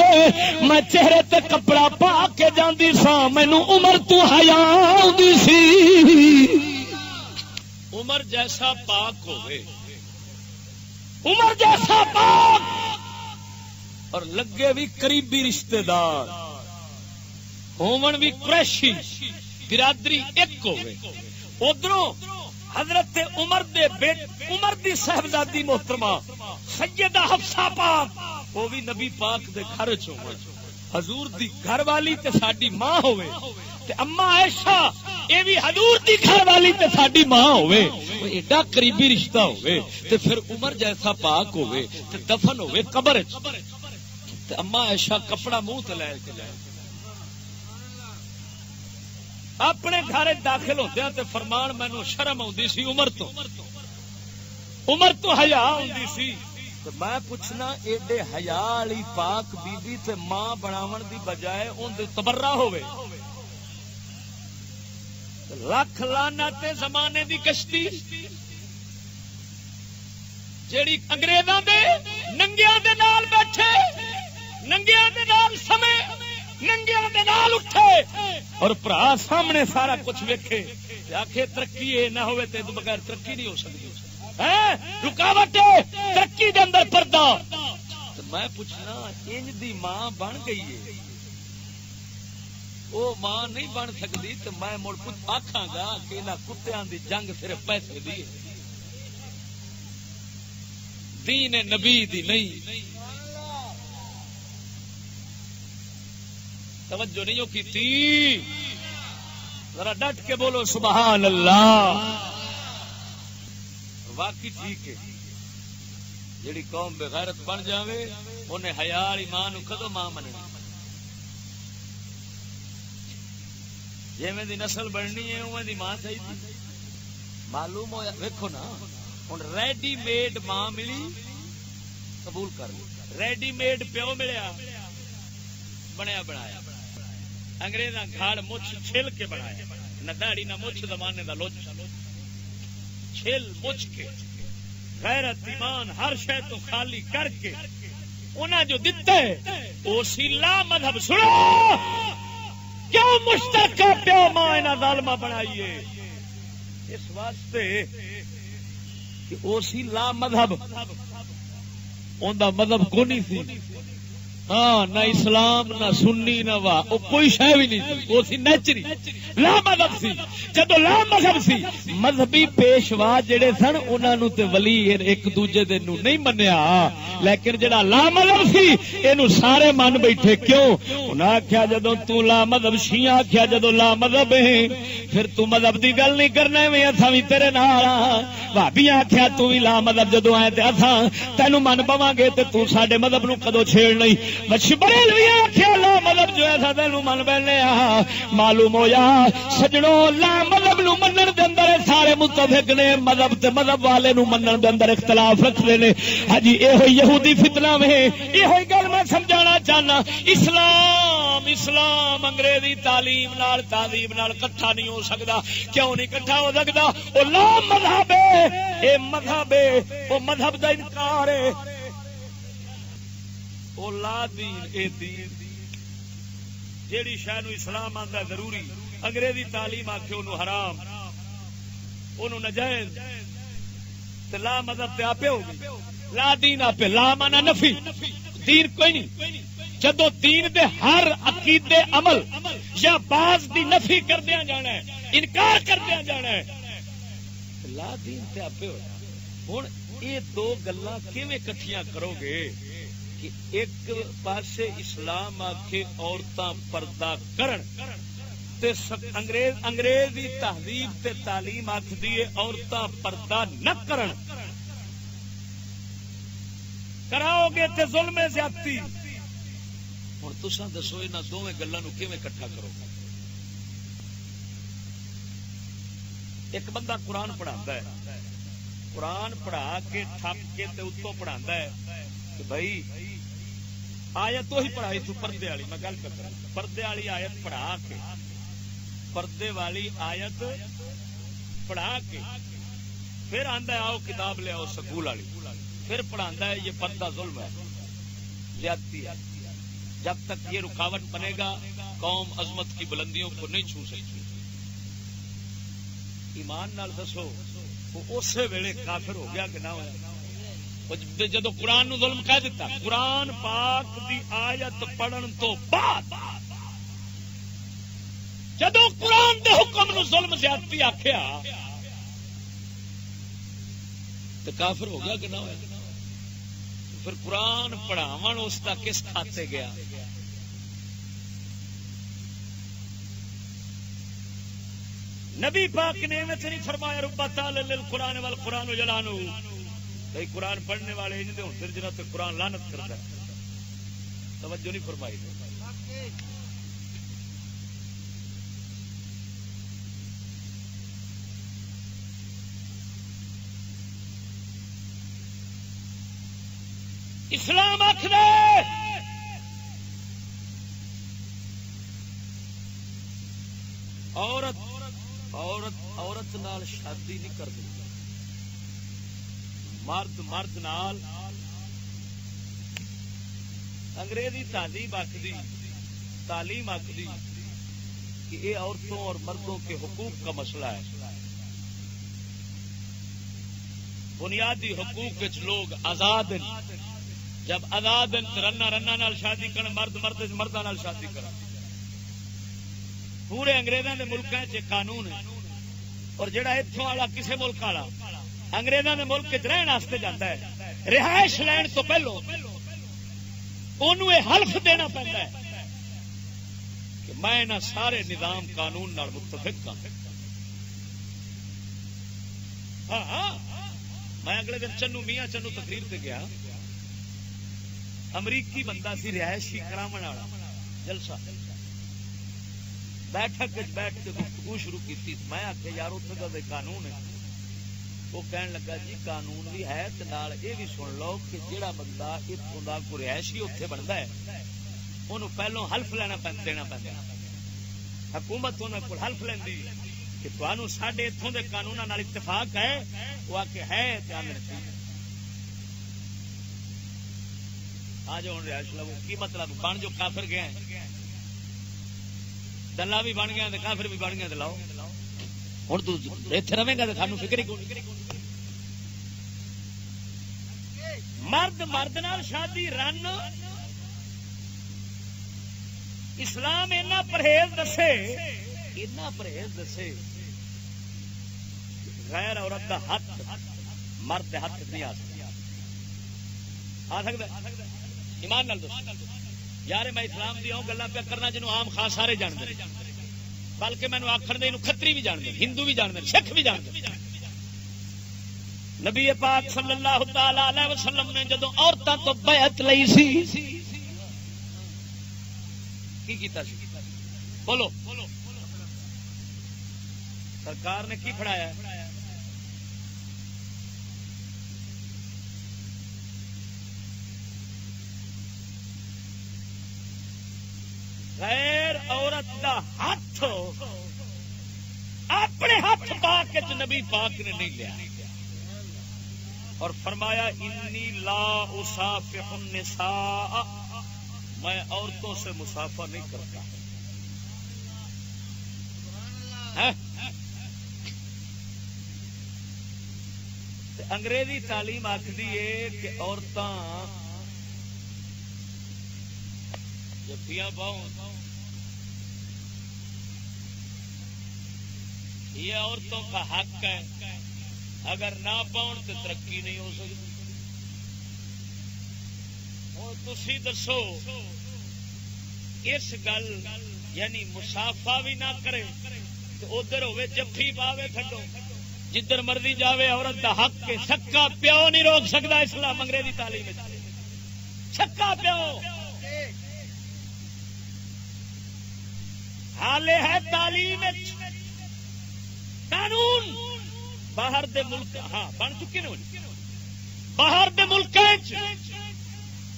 میں چہرے تے کپڑا پا کے جاندی سا مینوں عمر تو حیا آندی سی عمر جیسا پاک ہوئے عمر جیسا پاک اور لگے بھی قریبی رشتہ دار ہومن بھی قریشی برادری ایک ہوئے ادھروں حضرت عمر دے عمر دی صاحبزادی محترمہ سیدہ حفصہ پاک وہ بھی نبی پاک دے گھر چ ہوئے حضور دی گھر والی تے ساڈی ماں ہوئے تے اما عائشہ اے بھی حضور دی گھر والی تے ساڈی ماں ہوئے ایڈا قریبی رشتہ ہوئے تے پھر عمر جیسا پاک ہوئے تے دفن ہوئے قبر تے اما عائشہ کپڑا منہ تے لے کے جائے اپنے گھر داخل ہوندے تے فرمان مینوں شرم آندی سی عمر تو حیا آندی سی تے میں پوچھنا ایڈے حیا والی پاک بی بی تے ماں بناون دی بجائے اون دے تبرہ ہوئے لکھ لعنت زمانے دی کشتی جیڑی انگریزاں دے ننگیاں دے نال بیٹھے ننگیاں دے نال سمے ننگیاں دے نال اٹھے اور بھرا سامنے سارا کچھ ویکھے آکھے ترقی اے نہ ہوئے تے بغیر ترقی نہیں ہو سکتی رکاوٹ ترقی دے اندر پردہ میں پوچھنا انج دی ماں بن گئی ہے وہ ماں نہیں بن سکتی تو میں مڑ کچھ آکھاں گا کہ انہاں کتیاں دی جنگ صرف پیسے دی دین نبی دی نہیں توجہ نہیں کی تھی ذرا ڈٹ کے بولو سبحان اللہ واقعی ٹھیک ہے جیڑی قوم بے غیرت بن جاوے انہیں حیا والی ماں نو کدو ماں مننا جیویں دی نسل بننی ہے اوویں دی ماں چاہیے معلوم ہویا ویکھو نا ہن ریڈی میڈ ماں ملی قبول کر لی ریڈی میڈ پیو ملیا بنیا بنایا انگریزاں گھاڑ مچھ چھل کے بنایا نہ داڑھی نہ مچھ زمانے دا لوچ چھل مچھ کے غیرت ایمان ہر شے تو خالی کر کے انہاں جو دتا ہے او سیلا مذہب سنو کیوں مشترکہ پیو ماں انہاں ظالمہ بنائیے اس واسطے کہ وہ سی لا مذہب، ان دا مذہب کو نہیں سی، ہاں نہ اسلام نہ سنی نہ واہ، وہ کوئی شے بھی نہیں سی، وہ سی نیچری لا مذہب سی۔ جدو لا مذہب سی، مذہبی پیشوا جڑے سن انہاں نو تے ولی ایک دوجے دے نو نہیں منیا، لیکن جڑا لا مذہب سی اینو سارے من بیٹھے۔ کیوں؟ انہاں آکھیا جدو تو لا مذہب، شیعہ آکھیا جدو لا مذہب ہے پھر تو مذہب دی گل نہیں کرنا، میں اساں وی تیرے نال ہاں۔ بھابیاں آکھیا تو وی لا مذہب جدو آئے تے اساں تینو من پواں گے تے تو ساڈے مذہب نو کدو چھیڑ نہیں۔ بریلوی آکھیا لا مذہب جو ہے سادے نو من بینے آ۔ معلوم ہویا سجنوں لا مذہب نو منن دے اندر سارے متفق نے، مذہب تے مذہب والے نو منن دے اندر اختلاف رکھدے نے۔ ہاں جی یہ یہودی فتنہ ہے، یہ گل میں سمجھانا چاہنا۔ اسلام انگریزی تعلیم نال تہذیب نال کٹھا نہیں ہو سکتا۔ کیوں نہیں کٹھا ہو سکتا؟ وہ لا مذہب ہے، اے مذہب ہے، وہ مذہب دا انکار ہے۔ وہ لا دین اے دین، جیڑی شے نو اسلام آندا ضروری، انگریزی تعلیم آکھے انہوں حرام، انہوں نجائز، تے لا مذہب تے آپے ہو گئی، لا دین آپے۔ لا مانا نفی، دین کوئی نہیں۔ جدو دین دے ہر عقیدے عمل یا بعض دی نفی کردیا جانا ہے، انکار کردیا جانا ہے، لا دین تے آپے ہو۔ ہن یہ دو گلاں کیویں کٹھیاں کرو گے کہ ایک پاسے اسلام آکھے عورتاں پردہ کرن تے انگریزی تہذیب تے تعلیم آکھدی ہے عورتاں پردہ نہ کرن، کراؤ گے تے ظلم زیادتی۔ ہن تساں دسو انہاں دوویں گلاں نو کیویں اکٹھا کرو گے؟ ایک بندہ قرآن پڑھاندا ہے، قرآن پڑھا کے ٹھپ کے تے اتوں پڑھاندا ہے کہ بھائی آیت وہی پڑھائی تو پردے والی، میں گل کرتا ہوں، پردے والی آیت پڑھا کے، پردے والی آیت پڑھا کے پھر آندا ہے آؤ کتاب لے آؤ سکول والی، پھر پڑھاندا ہے یہ پردہ ظلم ہے، زیادتی ہے۔ جب تک یہ رکاوٹ بنے گا قوم عظمت کی بلندیوں کو نہیں چھو سکتی۔ ایمان نال دسو وہ اسی ویلے کافر ہو گیا کہ نہ ہوا؟ جدو قرآن نو ظلم کہہ دیتا، قرآن پاک دی آیت پڑھن تو بعد جدو قرآن دے حکم نو ظلم زیادتی آکھیا تو کافر ہو گیا کہ نہ ہوا؟ پھر قرآن پڑھاون اس کا کس کھاتے گیا؟ نبی پاک نے نہیں فرمایا ربا تعالی للقرآن والقرآن جلانو، بھائی قرآن پڑھنے والے ان دے ہوندے جنہاں تے قرآن لعنت کرتا ہے، توجہ نہیں فرمائی۔ اسلام آکھدا عورت نال شادی نہیں کر دیں، مرد نال۔ انگریزی تہذیب آکھدی، تعلیم آکھدی کہ یہ عورتوں اور مردوں کے حقوق کا مسئلہ ہے۔ بنیادی حقوق وچ لوگ آزاد ہیں، جب آزاد ہیں رنا نال شادی کرن، مرد مرداں نال شادی کرن۔ پورے انگریزاں دے ملکاں وچ قانون ہے، اور جڑا اتھوں والا کسے ملک والا انگریزاں دے ملک وچ رہن واسطے جاندا ہے، رہائش لین تو پہلو اونوں یہ حلف دینا پیندا ہے کہ میں نہ سارے نظام قانون نال متفق ہاں۔ ہاں میں اگلے دن چنو میاں چنو تقریر تے گیا، امریکی بندہ سی رہائشی کراون والا، جلسہ بیٹھک بیٹھ کے گفتگو شروع کی۔ میں آخیا یار اتنے کا قانون ہے؟ وہ کہن لگا جی قانون بھی ہے تے نال یہ بھی سن لو کہ جہاں بندہ اتوں کا کوئی رہائشی اتنے بنتا ہے انہوں پہلو حلف لینا دینا پہنتا، حکومت انہوں کو حلف لینی کہ تمہوں سڈے اتوں کے قانون اتفاق ہے، وہ آ کے ہے آ جاؤ رہائش لو۔ کی مطلب بن جو کافر گئے دلہ بھی بن گیا کافر بھی بن گیا، لاؤ ہوں تو اتنے رہے گا تو سانو فکر ہی کون۔ مرد مرد نال شادی رن اسلام اینا پرہیز دسے غیر عورت دا ہاتھ مرد دے ہاتھ نہیں آ سکتا ایمان نال دوست یار میں اسلام دی گلاں پہ کرنا جنوں عام خاص سارے جانتے بلکہ مینوں آکھن دے کھتری بھی جانتے ہندو بھی جانتے سکھ بھی جانتے نبی پاک صلی اللہ تعالی علیہ وسلم نے جدوں عورتاں تو بیعت لئی سی کی کیتا سی بولو سرکار نے کی پڑھایا غیر عورت دا ہاتھ اپنے ہاتھ پاک نبی پاک نے نہیں لیا اور فرمایا انی لا اصافح النساء میں عورتوں سے مصافحہ نہیں کرتا انگریزی تعلیم آخری ہے کہ عورتاں جفیاں پاؤں یہ عورتوں کا حق ہے اگر نہ پاؤں تو ترقی نہیں ہو سکتی اور تسی دسو اس گل یعنی مسافہ بھی نہ کرے تو ادھر ہوئے جفی پاوے تھڈو جدھر مرضی جاوے عورت دا حق کے سکا پیو نہیں روک سکتا اسلام انگریزی تعلیم سکا پیو حالے ہے تعلیم قانون باہر دے ملک ہاں بن چکے نے باہر دے ملک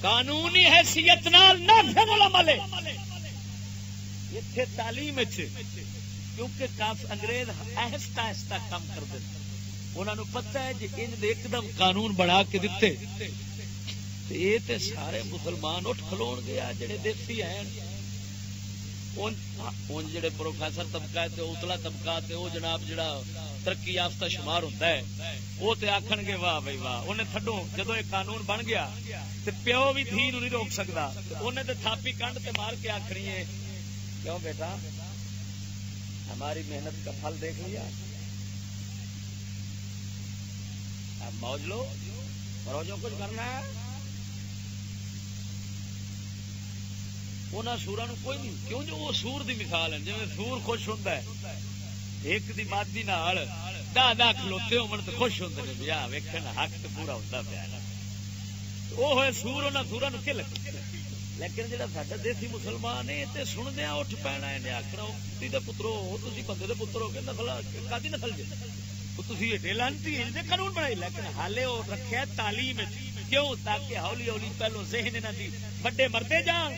قانونی حیثیت نال نافذ العمل ایتھے تعلیم کیونکہ انگریز آہستہ آہستہ کام کرتے انہوں نے پتہ ہے جی ان ایک دم قانون بنا کے دیتے یہ تے سارے مسلمان اٹھ کھلون گیا جڑے دیسی ہیں ان جڑے پروفیسر طبقہ ہے اتلا طبقہ تے وہ جناب جڑا ترقی یافتہ شمار ہوتا ہے وہ تے آکھن گے واہ بھائی واہ انہیں تھڈو جدو یہ قانون بن گیا تے پیو بھی دھی نو نہیں روک سکتا انہیں تے تھاپی کنڈ تے مار کے آکھنی ہے کیوں بیٹا ہماری محنت کا پھل دیکھ لیا اب موج لو کرو جو کچھ کرنا ہے انہاں سوراں نو کوئی نہیں کیوں جو وہ سور دی مثال ہے جی سور خوش ہوتا ہے ایک دی مادی نال دہ دہ کھلوتے ہون تے خوش ہوندے نے بیا ویکھن حق تے پورا ہوندا پیا وہ ہوئے سور انہاں سوراں نو کی لگے لیکن جڑا ساڈا دیسی مسلمان ہے تے سندیاں اٹھ پینا ہے آکھنا کتی دے پترو تسی بندے دے پتر ہو کے نسل کادی نسل جے تسی ایڈے لانتی دے قانون بنائی لیکن حالے وہ رکھیا تعلیم کیوں تاکہ ہولی ہولی پہلو ذہن انہاں دی بڑے مردے جان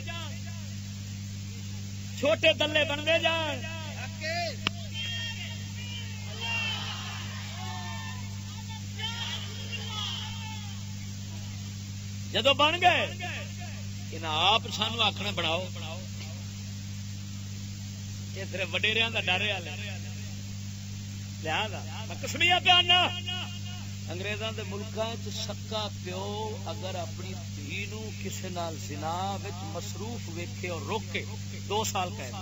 چھوٹے دلے بنتے جان جدو بن گئے آپ سانو آخنا بناؤ یہ صرف وڈیریاں کا ڈر ہے لہذا میں کسمیا پیانا انگریزاں دے ملکاں وچ سکا پیو اگر اپنی دھی نو کسے نال زنا وچ مصروف ویکھے اور روکے 2 سال قید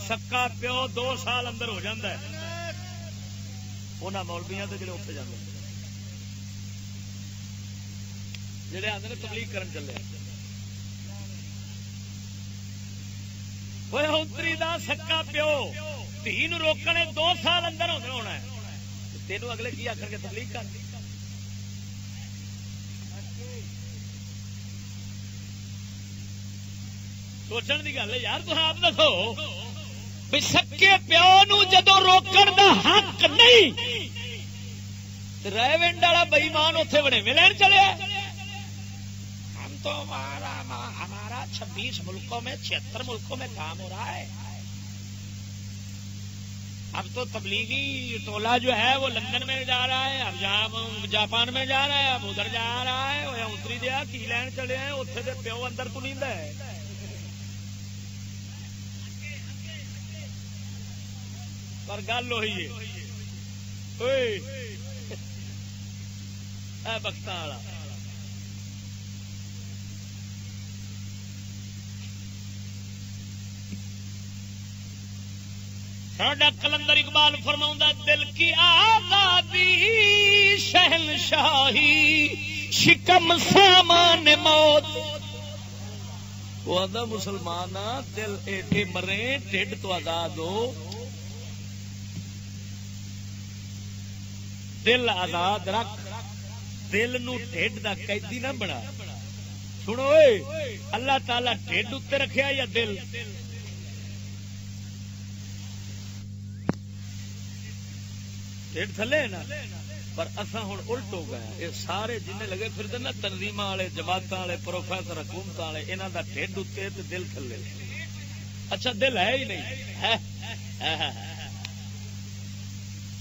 سکا پیو 2 سال اندر ہو جاندا ہے انہاں مولویاں تے جڑے اوتھے جاندے جڑے آندے نے تبلیغ کرن چلے ہوئے ہونتری دا سکا پیو دھی نو روکنے 2 سال اندر ہونا ہے تینوں اگلے کی آخر کے تبلیغ کر سوچن کی گل ہے یار تو آپ دسو بھی سکے پیو نو جدو روکن دا حق نہیں ریونڈ والا بئیمان اتنے بڑے ملن چلے ہم تو ہمارا 26 ملکوں میں 76 ملکوں میں کام ہو رہا ہے اب تو تبلیغی ٹولہ جو ہے وہ لندن میں جا رہا ہے اب جہاں جاپان میں جا رہا ہے اب ادھر جا رہا ہے وہ اتری دیا کی لین چلے ہیں اتنے دے پیو اندر تو نہیں ہے پر گل وہی ہے اے بختاں والا ساڈا کلندر اقبال فرماؤندا دل کی آزادی شہنشاہی شکم سامان موت. وہ آدھا مسلمان دل ایڈے مرے ٹھڈ تو آزاد ہو. دل آزاد رکھ, دل نو ٹھڈ دا قیدی نہ بنا. سنو اللہ تعالی ٹھڈ اتنے رکھیا یا دل؟ ٹھڈ تھلے نا. پر اصا ہوں الٹ ہو گئے. یہ سارے جن لگے پھر نا تنظیم والے, جماعت والے, پروفیسر, حکومت والے, یہاں کا ٹھڈ اتنے دل تھلے. اچھا دل ہے ہی نہیں.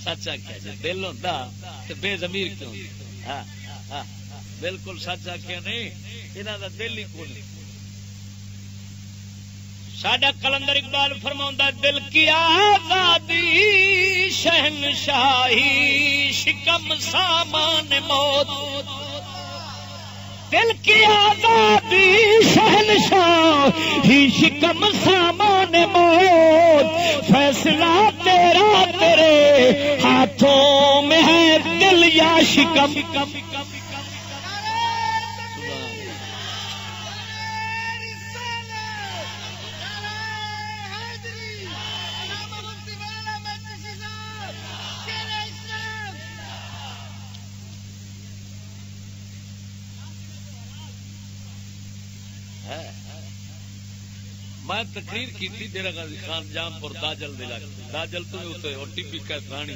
سچ آخیا جی دل ہوتا تو بے ضمیر کیوں؟ بالکل سچ آخیا نہیں, یہاں کا دل ہی کون. ساڈا کلندر اقبال فرماؤندا دل کی آزادی شہنشاہی شکم سامان موت. دل کی آزادی شہنشاہی شکم سامان موت. فیصلہ تیرا تیرے ہاتھوں میں ہے دل یا شکم. میں تقریر کی تھی ڈیرہ غازی خان جام پور داجل دلا داجل تو اور ٹیبی کا رانی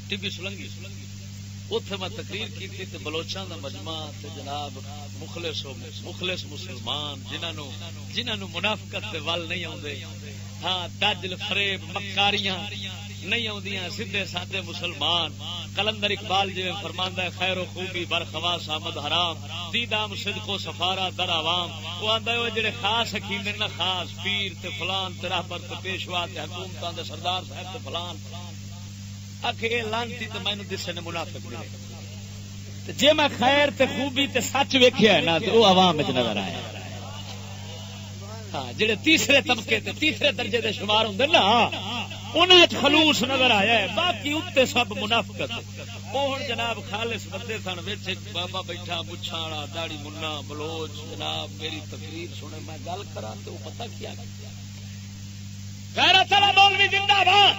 ٹیبی سلنگی اتنے میں تقریر کی تھی. بلوچاں دا مجمع تے جناب مخلص مسلمان جنہوں منافقت دے ول نہیں آتے, ہاں دجل فریب مکاریاں نہیں آدیاں, سیدھے سادے مسلمان. کلندر اقبال جی فرماندا ہے خیر و خوبی برخواس آمد حرام دیدام صدق و سفارا در عوام. وہ آندا ہے جڑے خاص حکیم نے نا خاص پیر تے فلان تے راہبر تے پیشوا تے حکومتاں دے سردار صاحب تے فلان اکھے لانتی تے مینوں دسے نے منافق ملے. تے جے میں خیر تے خوبی تے سچ ویکھیا ہے نا تے او عوام وچ نظر آیا. ہاں جڑے تیسرے طبقے تے تیسرے درجے دے شمار ہوندے نا انہاں وچ خلوص نظر آیا ہے, باقی اوتے سب منافقت. وہ ہن جناب خالص بندے سن, وچ بابا بیٹھا مچھاں والا داڑھی منا بلوچ جناب میری تقریر سنے میں گل کراں تے او پتہ کیا غیرت والا مولوی زندہ باد,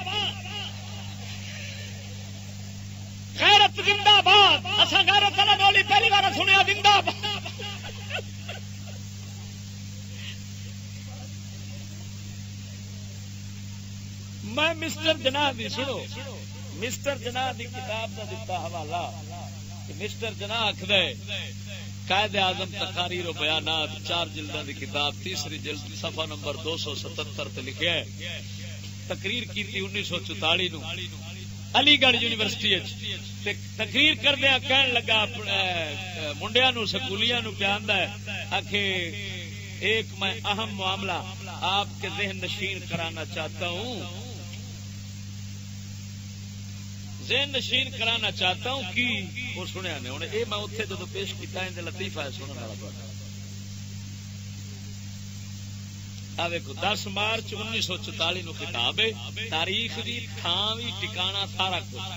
غیرت زندہ باد. اساں غیرت والا مولوی پہلی بار سنیا زندہ باد. میں مسٹر جناح دی سنو مسٹر جناح دی کتاب کا دتا حوالہ. مسٹر جناح آخد قائد اعظم تقاریر و بیانات 4 جلدوں کی کتاب, تیسری جلد صفحہ نمبر 277 تے لکھیا ہے. تقریر کی 1944 نو علی گڑھ یونیورسٹی تقریر کردیا کہن لگا منڈیا نو سکولیاں نو کیا آندا ہے آخے ایک میں اہم معاملہ آپ کے ذہن نشین کرانا چاہتا ہوں, ذہن نشین کرانا چاہتا ہوں کہ وہ سنیا نے ہوں یہ میں اتنے جدو پیش کیا لطیفہ ہے سننے والا. ویکو 10 مارچ 1944 نو خطاب ہے, تاریخ بھی تھان بھی ٹکانا سارا کچھ.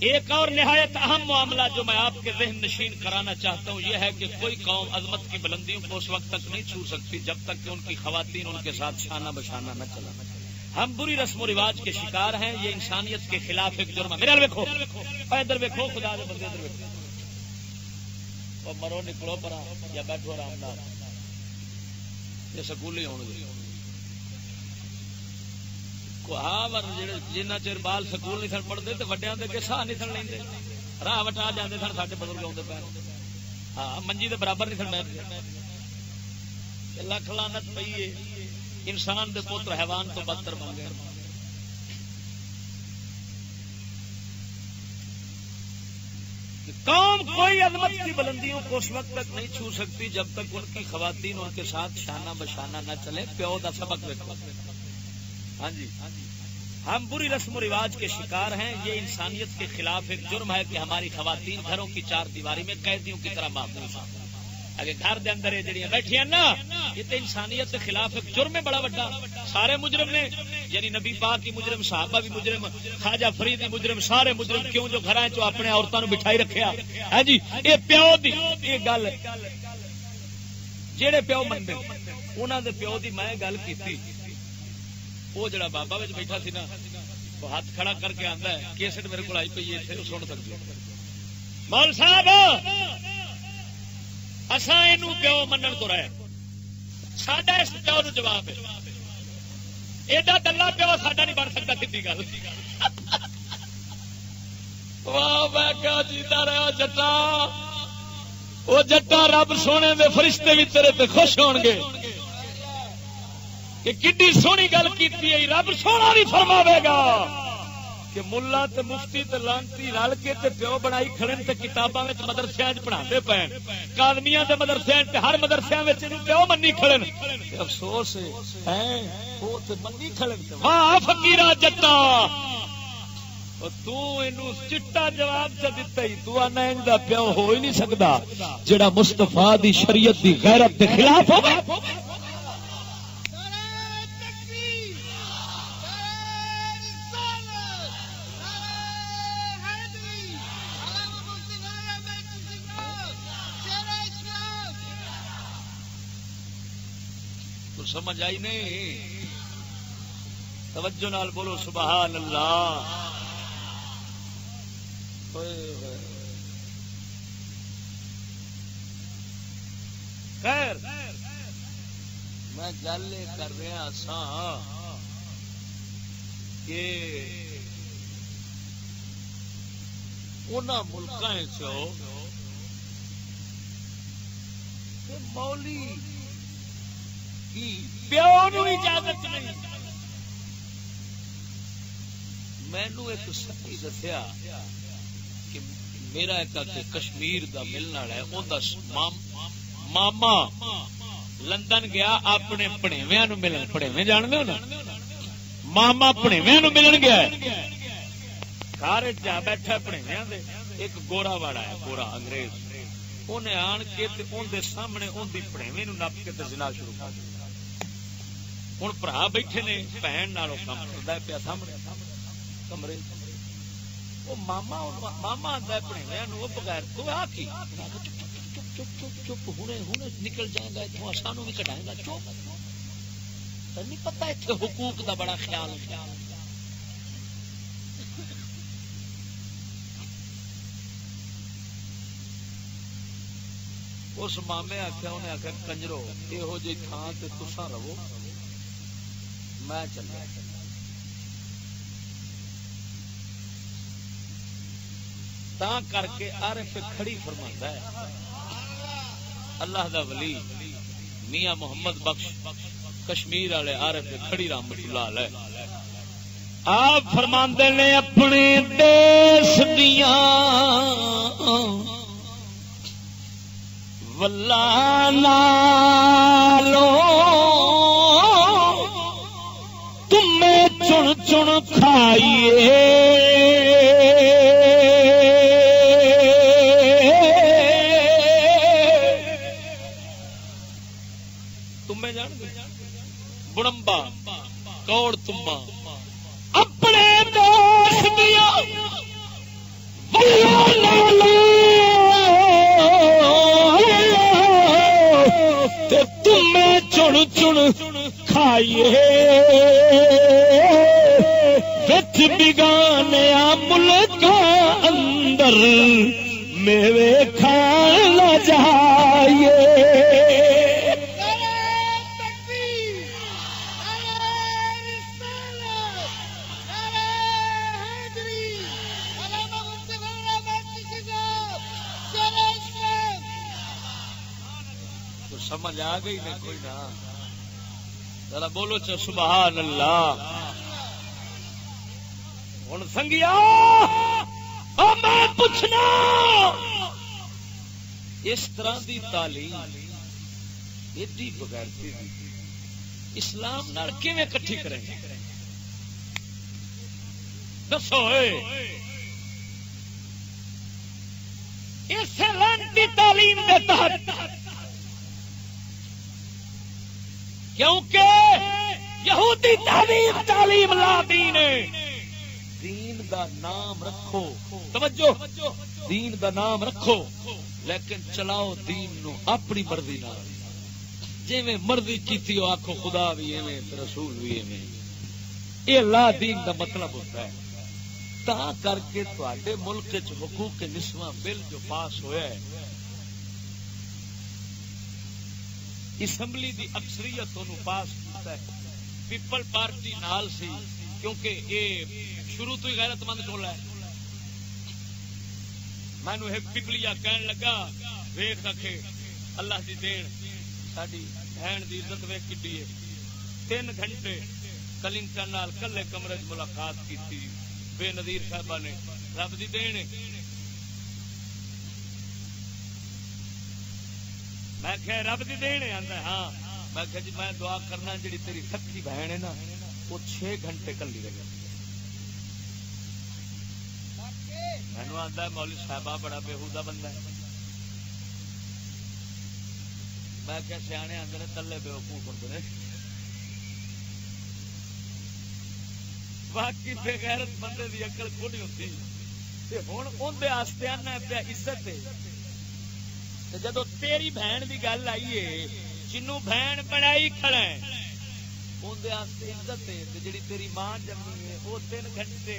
ایک اور نہایت اہم معاملہ جو میں آپ کے ذہن نشین کرانا چاہتا ہوں یہ ہے کہ کوئی قوم عظمت کی بلندیوں کو اس وقت تک نہیں چھو سکتی جب تک کہ ان کی خواتین ان کے ساتھ شانہ بشانہ نہ چلا. ہم بری رسم و رواج کے شکار ہیں, یہ انسانیت کے خلاف ایک جرم ہے. میرے ویکھو ادھر ویکھو خدا دے بندے ادھر ویکھو, مرو نکلو پر یا بیٹھو آرام نال, یہ سکولی ہون گے جنہ چر بال سکول نہیں سن پڑھتے تو وڈیا کے ساہ نہیں سن لیں, راہ وٹا جاتے سن سارے بزرگ آتے پے. ہاں منجی کے برابر نہیں سن بیٹھتے. لکھ لعنت پئی ہے, انسان دے پتر حیوان تو بدتر بن گئے. قوم کوئی عظمت کی بلندیوں کو اس وقت تک نہیں چھو سکتی جب تک ان کی خواتین ان کے ساتھ شانہ بشانہ نہ چلے. پیو دا سبق دیکھو. ہاں جی ہم بری رسم و رواج کے شکار ہیں. یہ انسانیت کے خلاف ایک جرم ہے کہ ہماری خواتین گھروں کی چار دیواری میں قیدیوں کی طرح محفوظ ہیں. اگر گھر دے اندر یہ جڑیاں بیٹھی ہیں نا، یہ تو انسانیت کے خلاف ایک جرم ہے بڑا بڑا. سارے مجرم نے، یعنی نبی پاک کی مجرم، صحابہ بھی مجرم، خواجہ فرید بھی مجرم، سارے مجرم. کیوں؟ جو گھر چ اپنے عورتوں نے بٹھائی رکھیا ہے جی. یہ پیو دی یہ گل، جہے پیو منتے انہوں دے پیو دی میں گل کیتی. وہ جڑا بابا وچ بیٹھا سی نا، وہ ہاتھ کھڑا کر کے آندا ہے کیسٹ میرے کو آئی پئی ہے، اتنے سن سکتے. مول صاحب اساں اینو پیو منن تو رہے، ساڈا اس پیو نو جواب ہے. ایڈا دلہ پیو ساڈا نہیں بن سکتا. سیدھی گل. واہ میں کیا جیتا رہا جٹا. وہ جٹا رب سونے دے فرشتے بھی تیرے تے خوش ہون گے کہ کڈی سونی گل کیتی ہے. رب سونا بھی فرماوے گا کہ ملا تے مفتی تے لانتی رل کے تے پیو بنائی کھڑن تے کتاباں وچ مدرسیاں وچ پڑھاندے پئے، کالمیاں دے مدرسیاں تے ہر مدرسیاں وچ اینو پیو منی کھڑن. افسوس ہے او تے منی کھڑن. واہ فقیرا جٹا، تو اینو چٹا جواب چ دتا ہی. تو انا انج دا پیو ہو ہی نہیں سکدا جڑا مصطفیٰ دی شریعت دی غیرت دے خلاف ہوے. سمجھ آئی نہیں؟ توجہ نال بولو سبحان اللہ. خیر میں گل کر رہا سا کہ انہاں ملکاں چ مولی پیو نو اجازت نہیں. مینو ایک سکی دسیا کہ میرا ایک کشمیر دا ملن والا ہے، اوندا ماما لندن گیا اپنے پڑھیویاں نو ملن. پڑھیویں جان دے ہو نا؟ ماما پڑھیویاں نو ملن گیا ہے، گھر جا بیٹھا پڑھیویاں دے. ایک گورا واڑا ہے، گورا انگریز، انہیں آن کے اندر سامنے اندی پڑھیویں نو نپ کے زنا شروع کر دیا. ہوں برا بیٹھے نے، بہن نالوں کام کرتا پیا سامنے کمرے. وہ ماما ماما آتا پڑھیویں وہ بغیر تو آ کی چپ چپ چپ چپ ہنے ہنے نکل جائے گا اتوں، سانو بھی کٹائے گا. چپ نہیں پتا اتنے حقوق دا بڑا خیال ہے. اس مامے آخیا، انہیں آخیا کنجرو یہو جی تھان تے تساں رہو، میں چلیا. تا کر کے عارف کھڑی فرماندا ہے اللہ دا ولی میاں محمد بخش کشمیر والے عارف کھڑی رحمت اللہ علیہ، آپ فرماندے نے اپنے دیس دیاں واللہ نالو تمہیں چن چن کھائیے، تمہیں جان بڑمبا کوڑ تما اپنے دوست دیا تمہیں چن چن کھائیے، بچ بگانے ملک اندر میوے کھانا جائیے. سمجھ آ گئی نہیں کوئی نہ؟ ذرا بولو چ سبحان اللہ. ہوں سنگیا میں پوچھنا، اس طرح دی تعلیم ایڈی بغیرتی اسلام نال کیویں کٹھی کریں گے؟ دسو اس لعنتی تعلیم کے تحت، کیونکہ یہودی تعلیم لا دین دین دا نام رکھو، توجہ دین دا نام رکھو لیکن چلاؤ دین نو اپنی مرضی نال، جویں مرضی کیتی ہو آکھو خدا بھی ایویں رسول بھی ایویں، یہ لا دین دا مطلب ہوتا ہے۔ تا کر کے تواڈے ملک وچ حقوق نسواں بل جو پاس ہویا ہے، اسمبلی دی اکثریت انہوں پاس کیتا ہے، پیپل پارٹی نال سی، کیونکہ یہ شروع تو ہی غیرت مند ٹولا ہے۔ مینوں ایک پپلیا کہن لگا ویکھ رکھے اللہ دی دین، ساڈی بہن دی عزت ویکھ کڈی ہے، 3 گھنٹے کلنٹن نال کلے کمرے وچ ملاقات کیتی، بے نظیر صاحبہ نے، رب دی دین ہے۔ میں کہ رب دی دین ہے، آندا ہاں، میں کہ جی میں دعا کرنا جڑی تیری سچی بہن ہے نا وہ 6 گھنٹے کلی رہے۔ مینوں آندا ہے مولوی صاحبہ بڑا بےہودہ بندہ ہے۔ میں کہ سیانے آندے نے تلے بیوقوف ہوندے نے، باقی بے غیرت بندے دی عقل کوئی نہیں ہوندی۔ تے ہن اوندا واسطے آنا پیا عزت ہے، تے جدوں تیری بہن دی گل آئی ہے، جنوں بہن بنائی کھڑا ہے اوندا واسطے عزت ہے، تے جڑی تیری ماں جمی ہے وہ 3 گھنٹے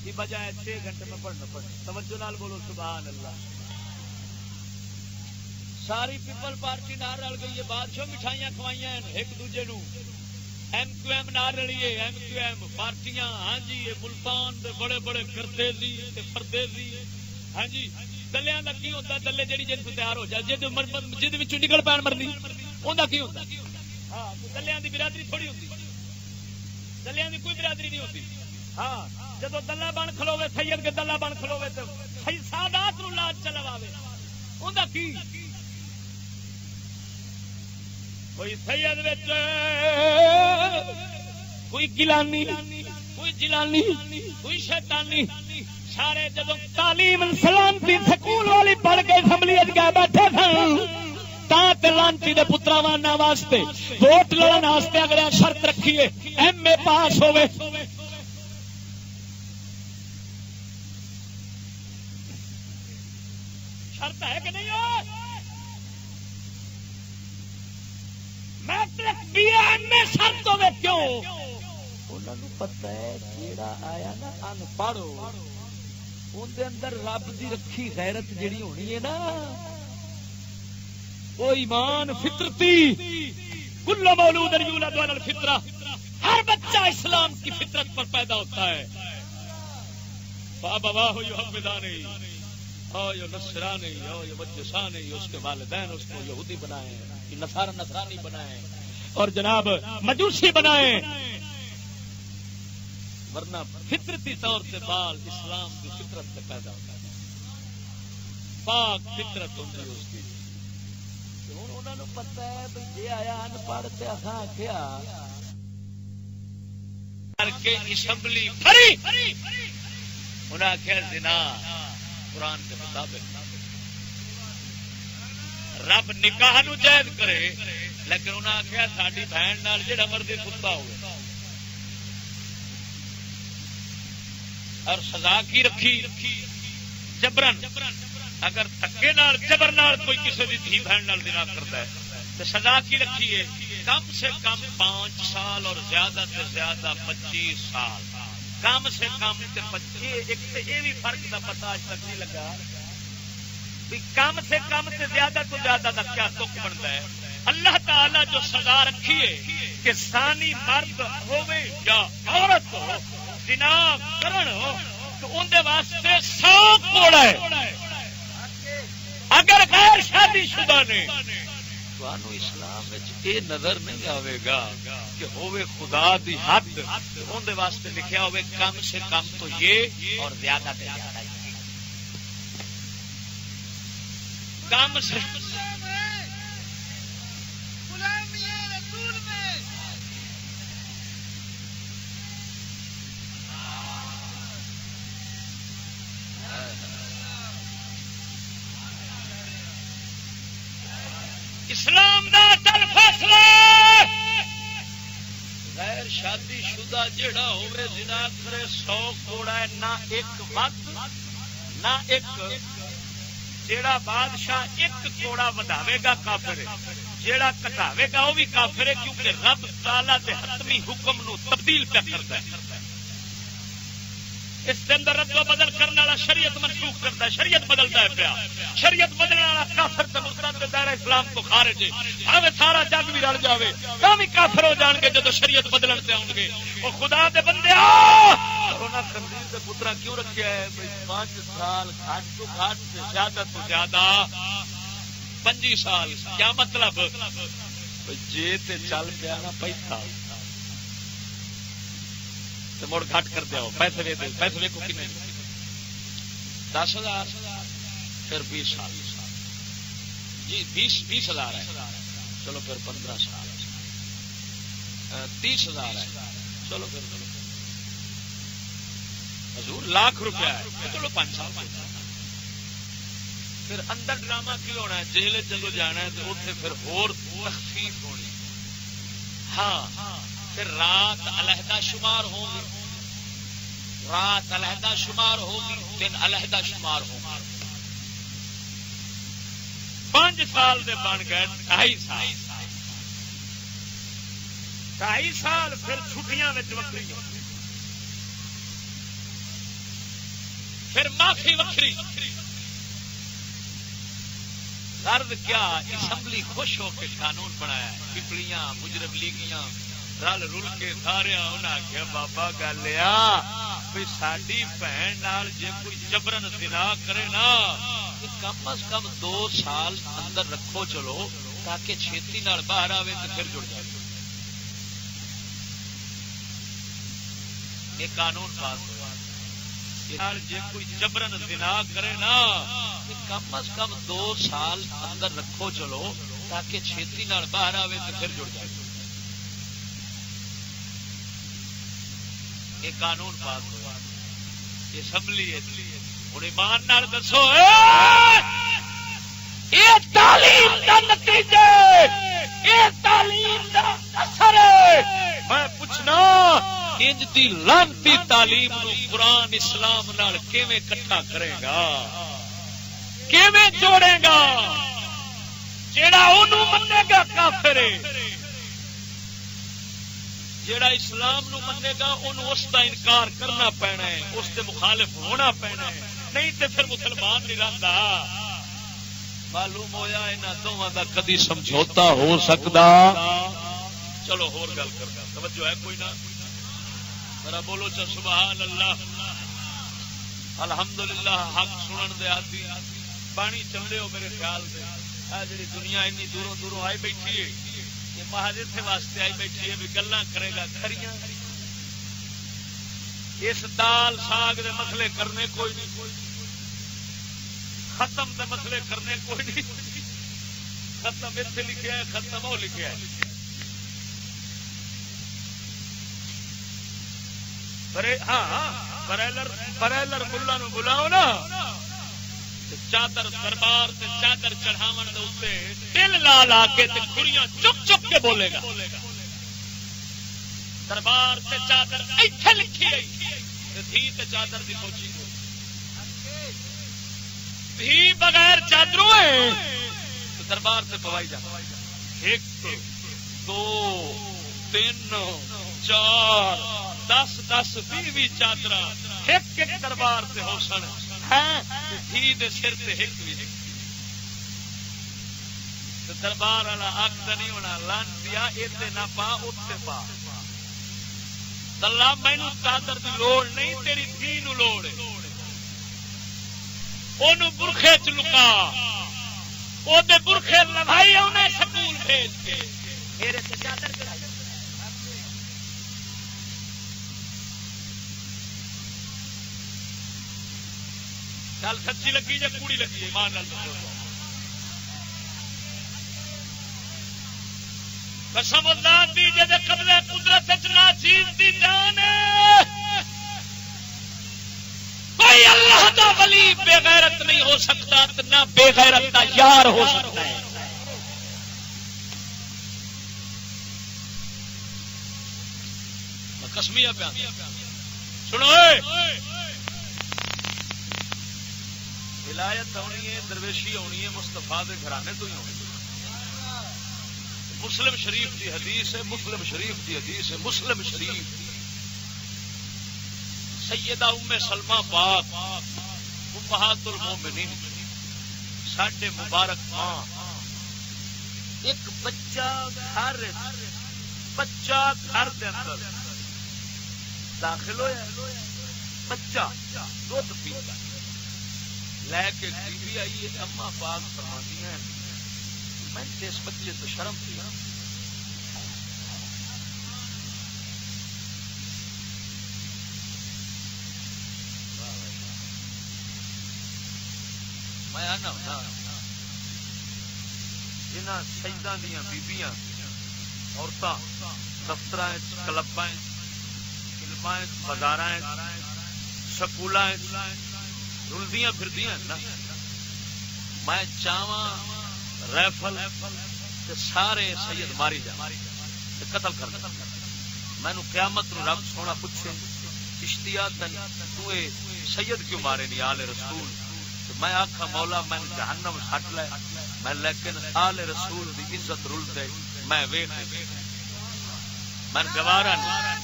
کی بجائے 6 گھنٹے میں پڑھنا پڑے۔ توجہ نال بولو سبحان اللہ۔ ساری پیپل پارٹی نال رل گئی ہے، بادشاہ مٹھائیاں کھوائیاں ایک دوجے نو، ایم کیو ایم نال رلی ہے، ایم کیو ایم پارٹیاں، ہاں جی یہ ملتان دے بڑے بڑے گردیزی تے پردیزی، ہاں جی دلیاں دا کی ہوتا، دلے جڑی جن کو تیار ہو جائے جد وچوں نکل پین مرضی اوندا کی ہوندا؟ ہاں دلیاں دی برادری تھوڑی ہوندی، دلیاں دی کوئی برادری نہیں ہوتی۔ ہاں جدو دلہ بن کھلوے سید کے دلہ بن کھلوے تو سادات نو لاج چلواوے اوندا کی؟ کوئی سید وچ کوئی گیلانی، کوئی جیلانی، کوئی شیطانی، سارے جدو تعلیم سلامتی سکول والی پڑھ کے اسمبلی گئے بیٹھے سن، لانتی دے پترا وانا واسطے ووٹ لڑن واسطے اگر شرط رکھیے ایم اے پاس ہوئے، شرط ہے کہ نہیں ہو؟ میٹرک بی اے ایم اے شرط ہوئے، کیوں؟ انہوں نے پتا ہے جیڑا آیا نا ان پڑھو اندر اندر رب دی رکھی غیرت جڑی ہونی ہے نا، وہ ایمان فطرتی، کل مولود یولد علی الفطرہ، ہر بچہ اسلام کی فطرت پر پیدا ہوتا ہے۔ فابواہ یحودانی او نصرانی او مجوسانی، اس کے والدین اس کو یہودی بنائے، نصرانی بنائے اور جناب مجوسی بنائے، ورنہ فطرتی طور سے بال اسلام کی فطرت سے پیدا ہوتا ہے، پاک فطرت ہوتی ہے اس کی۔ انہوں نے پتا ہے بھائی جی آیا ان پڑھ تے اساں کیا کر کے اسمبلی بھری، انہاں آخیا زنا قرآن کے مطابق رب نکاح نو جائز کرے، لیکن انہاں آخیا ساڈی بہن نال جڑا مرضی کتا ہوئے، اور سزا کی رکھی جبرن، اگر دھکے نال جبر نال کوئی کسی دی دھی بہن نال زنا کرتا ہے تو سزا کی رکھی ہے کم سے کم 5 سال اور زیادہ سے زیادہ 25 سال، کم سے کم 25۔ ایک تو یہ بھی فرق کا پتا آج تک نہیں لگا بھی کم سے کم سے زیادہ تو زیادہ کا کیا تک بنتا ہے۔ اللہ تعالی جو سزا رکھی ہے کہ ثانی مرد ہوئے یا عورت ہو زنا کرن ہو تو ان دے واسطے 100 کوڑا ہے، اگر غیر شادی شدہ نے تو اسلام یہ نظر نہیں آئے گا کہ ہوئے خدا دی حد، ان دے واسطے لکھیا ہوئے کم سے کم تو یہ اور زیادہ سے زیادہ کم سے اسلام دا اٹل فیصلہ غیر شادی شدہ جڑا ہوئے زنا کرے 100 کوڑا ہے نہ ایک وقت نہ ایک جیڑا بادشاہ ایک کوڑا وداوے گا کافر ہے جیڑا کٹاوے گا وہ بھی کافر ہے کیونکہ رب تعالیٰ دے حتمی حکم نو تبدیل پہ کرتا ہے اس کے اندر رد و بدل کرنے والا شریعت منسوخ کرتا ہے شریعت بدلتا ہے پیا شریعت بدلنے والا کافر تے مرتد دائرہ اسلام تو خارج ہے ہمیں سارا جگ بھی رل جاوے تو بھی کافر ہو جان گے جدو شریعت بدلن سے آؤں گے وہ خدا دے بندے کرونا خنزیر دے پترا کیوں رکھیا ہے 5 سال گھٹ تو گھٹ سے زیادہ 25 سال کیا مطلب جے تے چل پیا نا پیسہ تو مڑ گھٹ کر دیا پیسے ویکو کنے 10,000 پھر 20 سال جی 20,000 ہے چلو پھر 15 سال 30,000 ہے چلو پھر حضور لاکھ روپیہ ہے چلو 5 سال پھر اندر ڈرامہ کی ہونا ہے جیل جدو جانا ہے تو اتنے پھر اور تخفیف ہونی ہاں پھر رات علیحدہ شمار ہوگی رات علیحدہ شمار ہوگی دن علیحدہ شمار ہوگی 5 سال دے بن گئے 2.5 سال پھر چھٹیاں میں وکری پھر معافی وکری درد کیا اسمبلی خوش ہو کے قانون بنایا پپلیاں مجرم لیگیاں رل رل کے سارے انہیں آخیا بابا گل کوئی ساری بہن جی کوئی جبرن زنا کرے نا کم از کم 2 سال اندر رکھو چلو تاکہ چھیتی نال باہر آئے تو پھر جڑ جائے یہ قانون پاس ہوا جی کوئی جبرن زنا کرے نا کم از کم 2 سال اندر رکھو چلو تاکہ چھیتی نال باہر آئے تو پھر جڑ جائے یہ قانون پاس ہوا یہ اسمبلی ہوں ایمان نال دسو یہ تعلیم کا نتیجہ یہ تعلیم کا اثر میں پوچھنا انج دی لانتی تعلیم نو قرآن اسلام نال کیویں کٹھا کرے گا کیویں جوڑے گا جیڑا اونوں منے گا کافر ہے جیڑا اسلام نو منے گا انہوں اس کا انکار کرنا پینا ہے اس کے مخالف ہونا پینا ہے نہیں تو پھر مسلمان نہیں رہتا معلوم ہویا انہاں دوواں دا کدی سمجھوتا ہو سکدا چلو ہور گل کردا توجہ ہے کوئی نہ ذرا بولو چا سبحان اللہ الحمدللہ حق سنن دے آتی پانی چلے ہو میرے خیال سے آ جڑی دنیا اتنی دوروں دوروں آئی بیٹھی ہے مہاجر واسطے آئی بیٹھی ہے بھی گلاں کرے گا کھریاں اس دال ساگ دے مسئلے کرنے کوئی نہیں ختم دے مسئلے کرنے کوئی نہیں ختم اتنے لکھا ہے ختم وہ لکھا ہے ہاں پریلر ملا نو بلاؤ نا چادر دربار سے چادر چڑھاون دے اوتے دل لا لا کے تے کھڑیاں چپ چپ کے بولے گا دربار سے چادر ایتھے لکھی ہے تے دھی تے چادر دی سوچی دھی بغیر چادروں ہے تو دربار سے پوائی جا 1 2 3 4 10 10 20 چادر ایک ایک دربار سے ہو سن دھی دے سر تے ایک بھی دربار والا آخر نہیں ہونا لانتی اتنے نہ پا اتنے پا دلہ مینو چادر کی لوڑ نہیں تیری دھی نو لوڑ اونوں برخے چ لکا او دے برخے لوائی انہیں سکول بھیج کے میرے سے چادر چڑھائی گل سچی لگی یا کوڑی لگی ہے مان قسم اللہ دی جے قبضے قدرت نہ چیز دی جان کوئی اللہ دا ولی بے غیرت نہیں ہو سکتا نہ بے غیرت دا یار ہو سکتا ہے لمبیاں پہ سنو ولایت ہونی ہے درویشی ہونی ہے مصطفیٰ دے گھرانے تو ہی ہونی ہے. مسلم شریف کی حدیث ہے مسلم شریف کی حدیث ہے مسلم شریف سیدہ ام سلمہ پاک امہات المومنین ساڈے مبارک ماں ایک بچہ گھر دے اندر داخل ہویا بچہ دودھ پیتا لے کے بی بی آئی ہے اما پاک فرماتی ہیں میں اس بچے تو شرم تھی میں آنا ہونا جنہ سجدہ دیا بیبیاں عورتاں دفتر کلباں فلماں بازار سکول رلدیاں پھردیاں نا میں چاواں ریفل سارے سید ماری جا قتل کر مینو قیامت نو رب سونا پوچھے چشتیا تو سید کیوں مارے نہیں آل رسول میں آخا مولا میں جہنم ہٹ لے میں لیکن آل رسول دی عزت رل دے میں ویخ میں گوارا نہیں.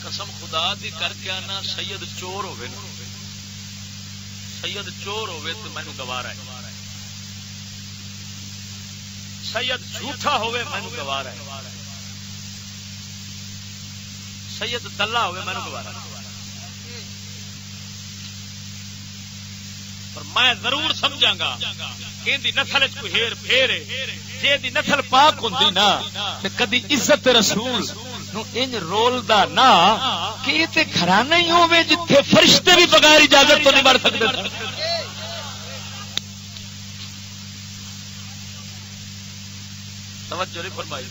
قسم خدا دی کر کے آنا سید چور ہوئے نا سید چور ہوئے تو مینو گوارا ہے سید جھوٹا ہوئے مینو گوارا ہے سید دلہ ہوئے مینو گوارا ہے پر میں ضرور سمجھاں گا کہ ان دی نسل کوئی ہیر پھیر ہے جے دی نسل پاک ہوندی نا تے کدی عزت رسول نو انج رول دا نا کہ یہ تے گھرانا ہی ہوے جتھے فرشتے بھی بغیر اجازت تو نہیں مر سکتے. توجہ نہیں فرمائی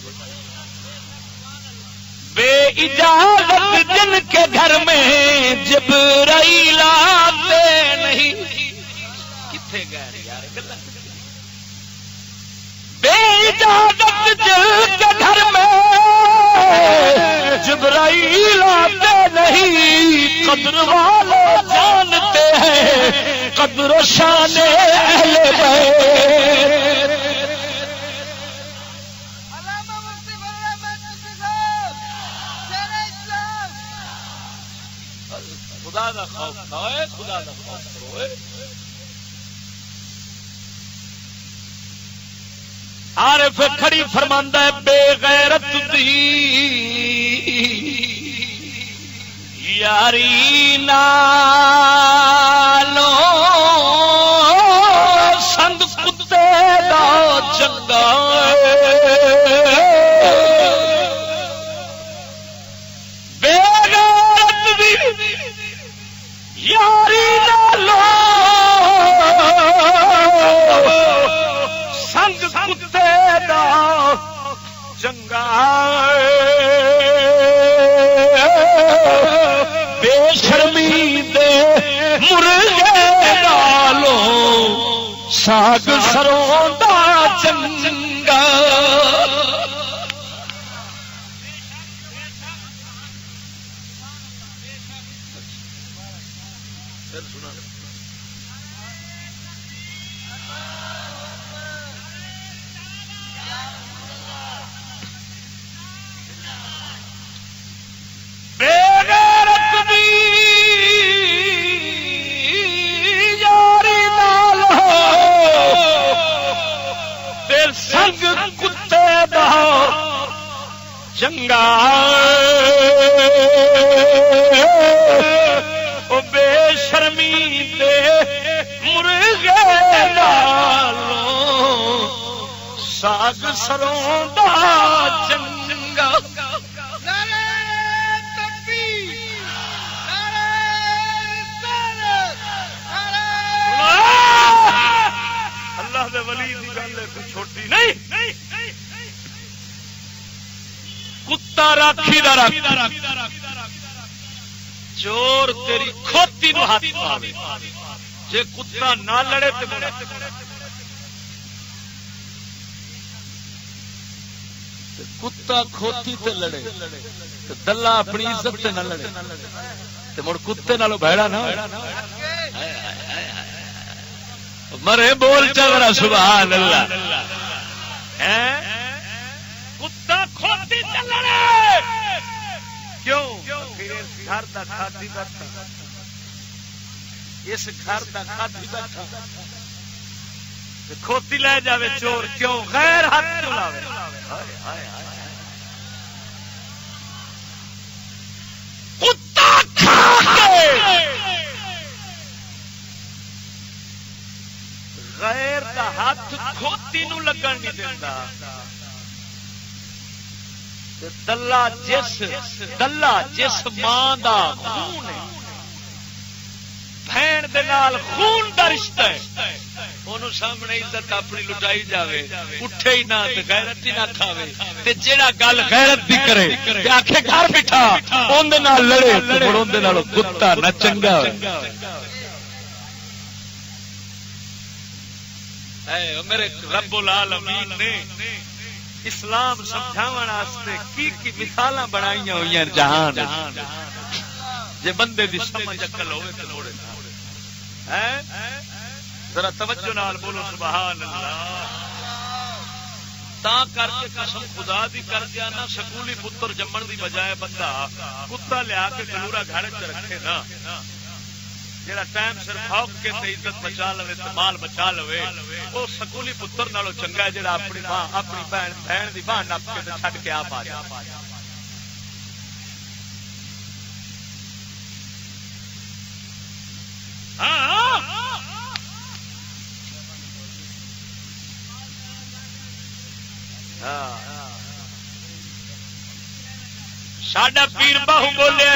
بے اجازت جن کے گھر میں جبرائیل آتے نہیں کتنے گئے یار بے اجازت جن کے گھر میں جبرائیل آتے نہیں قدر والے جانتے ہیں قدر و شان اہل بیت. خدا دا خوف نہ ہوئے خدا دا خوف کرو. عارف کھڑی فرماندا ہے بے غیرت دی یاری نالو سنگ کتے دا چنگا بے غیرت دی یاری نالو سنگ کتے دا چنگا بے شرمی دے مرغے نالوں ساگ سروں دا چنگا. سنگ کتے دا چنگا او بے شرمی دے مرغے نالوں ساگ سروں دا چنگا. اللہ دے ولی دی گل ہے کوئی چھوٹی نہیں. کتا راکھی دا راکھی چور تیری کھوتی نو ہاتھ پاوے جے کتا نہ لڑے تے کتا کھوتی تے لڑے تے دلہ اپنی عزت تے نہ لڑے تے مڑ کتے نالوں بھڑا نہ مرے بول چل رہا سبحان اللہ کتا کھوتی تے لڑے کیوں گھر دا کھادی بیٹھا اس گھر دا کھادی بیٹھا کھوتی لے جاوے چور کیوں غیر حق کیوں لاوے کتا کھا کے غیر دا ہاتھ کھوتی نو لگن نہیں دیندا دلہ جس ماں دا خون ہے بہن دے نال خون دا رشتہ ہے انہوں سامنے عزت اپنی لٹائی جاوے اٹھے ہی نہ تے غیرت ہی نہ کھاوے تے جیڑا گل غیرت دی کرے تے آکھے گھر بٹھا اون دے نال لڑے تے اون دے نال کتا نہ چنگا اے میرے رب العالمین نے اسلام سمجھاون واسطے کی مثالاں بنائیاں ہوئیاں جہان جے بندے دی سمجھ عقل ہوے تے موڑے ہیں ذرا توجہ نال بولو سبحان اللہ تا کر کے قسم خدا دی کر کے نا سکولی پتر جمن دی بجائے بندہ کتا لیا کے کلورا گھر وچ رکھے نا جڑا ٹائم صرف ہاک کے تے عزت بچا لوے تے مال بچا لوے او سکولی پتر نالوں چنگا ہے جڑا اپنی ماں اپنی بہن دی باہ نپ کے تے چھڈ کے آپ آ جائے ساڈا پیر باہو بولے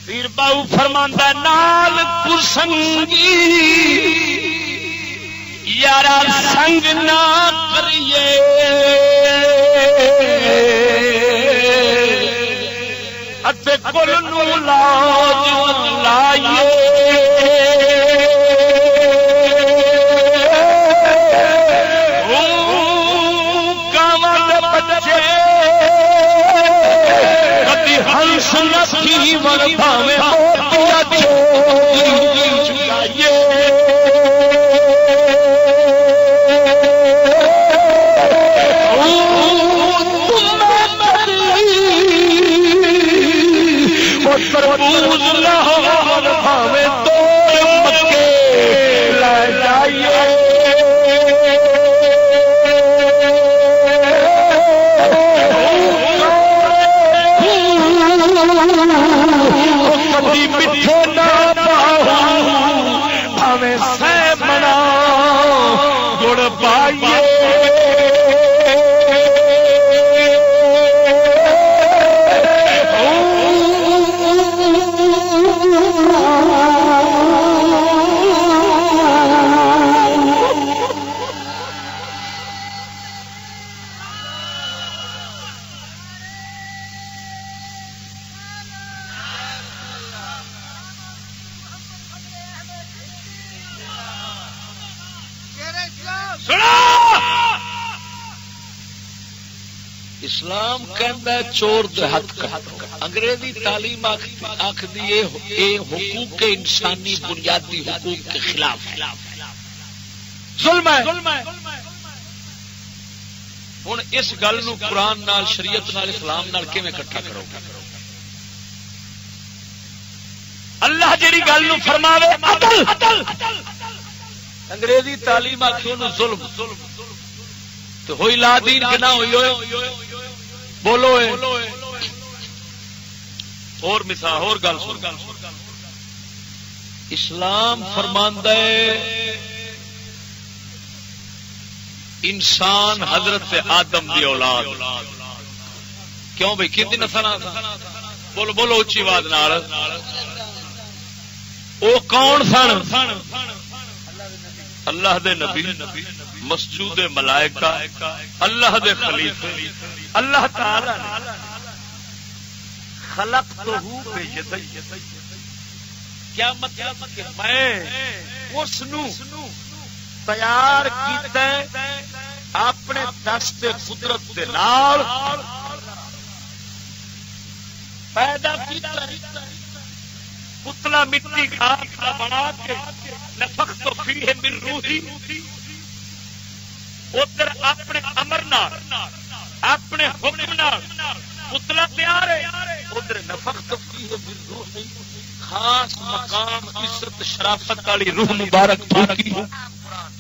پیر باہو فرماندا نال کسنگی یارا سنگ نہ کریے اتے کل نو لاج لائیے ہنس نسی ور بھاوے پیا چوری چکائیے تربوز لاہور بھاوے توڑ مکے لے جائیے اسلام کہندا ہے چور دے ہاتھ کٹو انگریزی تعلیم آکھدی اے حقوق انسانی بنیادی حقوق کے خلاف ہے ظلم ہے ہن اس گل نو قرآن نال شریعت نال اسلام نال کیویں اکٹھا کرو گے اللہ جڑی گل نو فرماوے عدل انگریزی تعلیم آکھو نو ظلم تو ہوئی لا دین کہ نہ ہوئی ہوئے بولو اور مثال اور گل سن اسلام فرماندا ہے انسان حضرت آدم دی اولاد کیوں بھائی کتنی نسل بولو بولو اچھی آواز نال او کون سن اللہ دے نبی مسجود ملائکہ اللہ دے خلیفے اللہ تعالی خلقتہ بیدی، کیا مطلب کہ میں اس نو تیار کیتا اپنے دست قدرت دے نال، پیدا کیتا پتلا مٹی گھاس کا بنا کے، نفخت فیہ من روحی، ادھر اپنے امر نال اپنے حکم نال پتلا تیار ہے، ادھر نفخت فیہ من روحی، خاص مقام عزت شرافت والی روح مبارک ٹھوکی،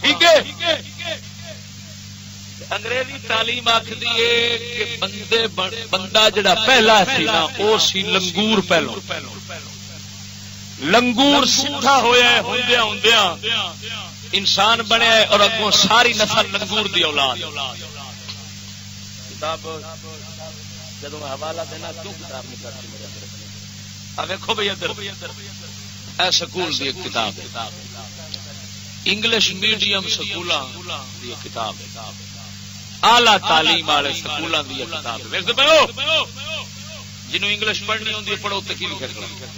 ٹھیک ہے۔ انگریزی تعلیم آخری ہے کہ بندہ جڑا پہلا سی نا وہ سی لنگور، پہلو لنگور سیدھا ہویا ہوندیا ہوندیا انسان بنیا اور اگوں ساری نسل لنگور دی اولاد۔ کتاب جدو میں حوالہ دینا کیوں کتاب نہیں کرتی میرے اندر، ویکھو بھائی ادھر اے سکول دی ایک کتاب، انگلش میڈیم سکولاں دی کتاب، اعلی تعلیم والے سکولوں کی کتاب، ویکھدے پئے جنہوں انگلش پڑھنی ہوندی ہے پڑھو تے کی لکھا کر،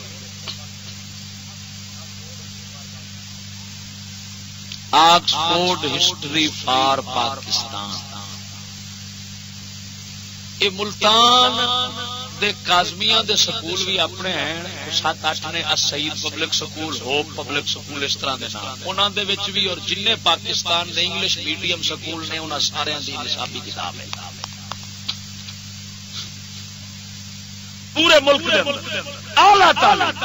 آکسفورڈ ہسٹری فار پاکستان۔ یہ ملتان دے کاظمیاں دے سکول بھی اپنے ہیں، 7-8 نے، Alsaeed public school, Hope public school, اس طرح دے نام انہاں دے وچ بھی، اور جن پاکستان دے انگلش میڈیم سکول نے انہاں سارے دی نصابی کتاب ہے پورے ملک دے اعلی تعلیم۔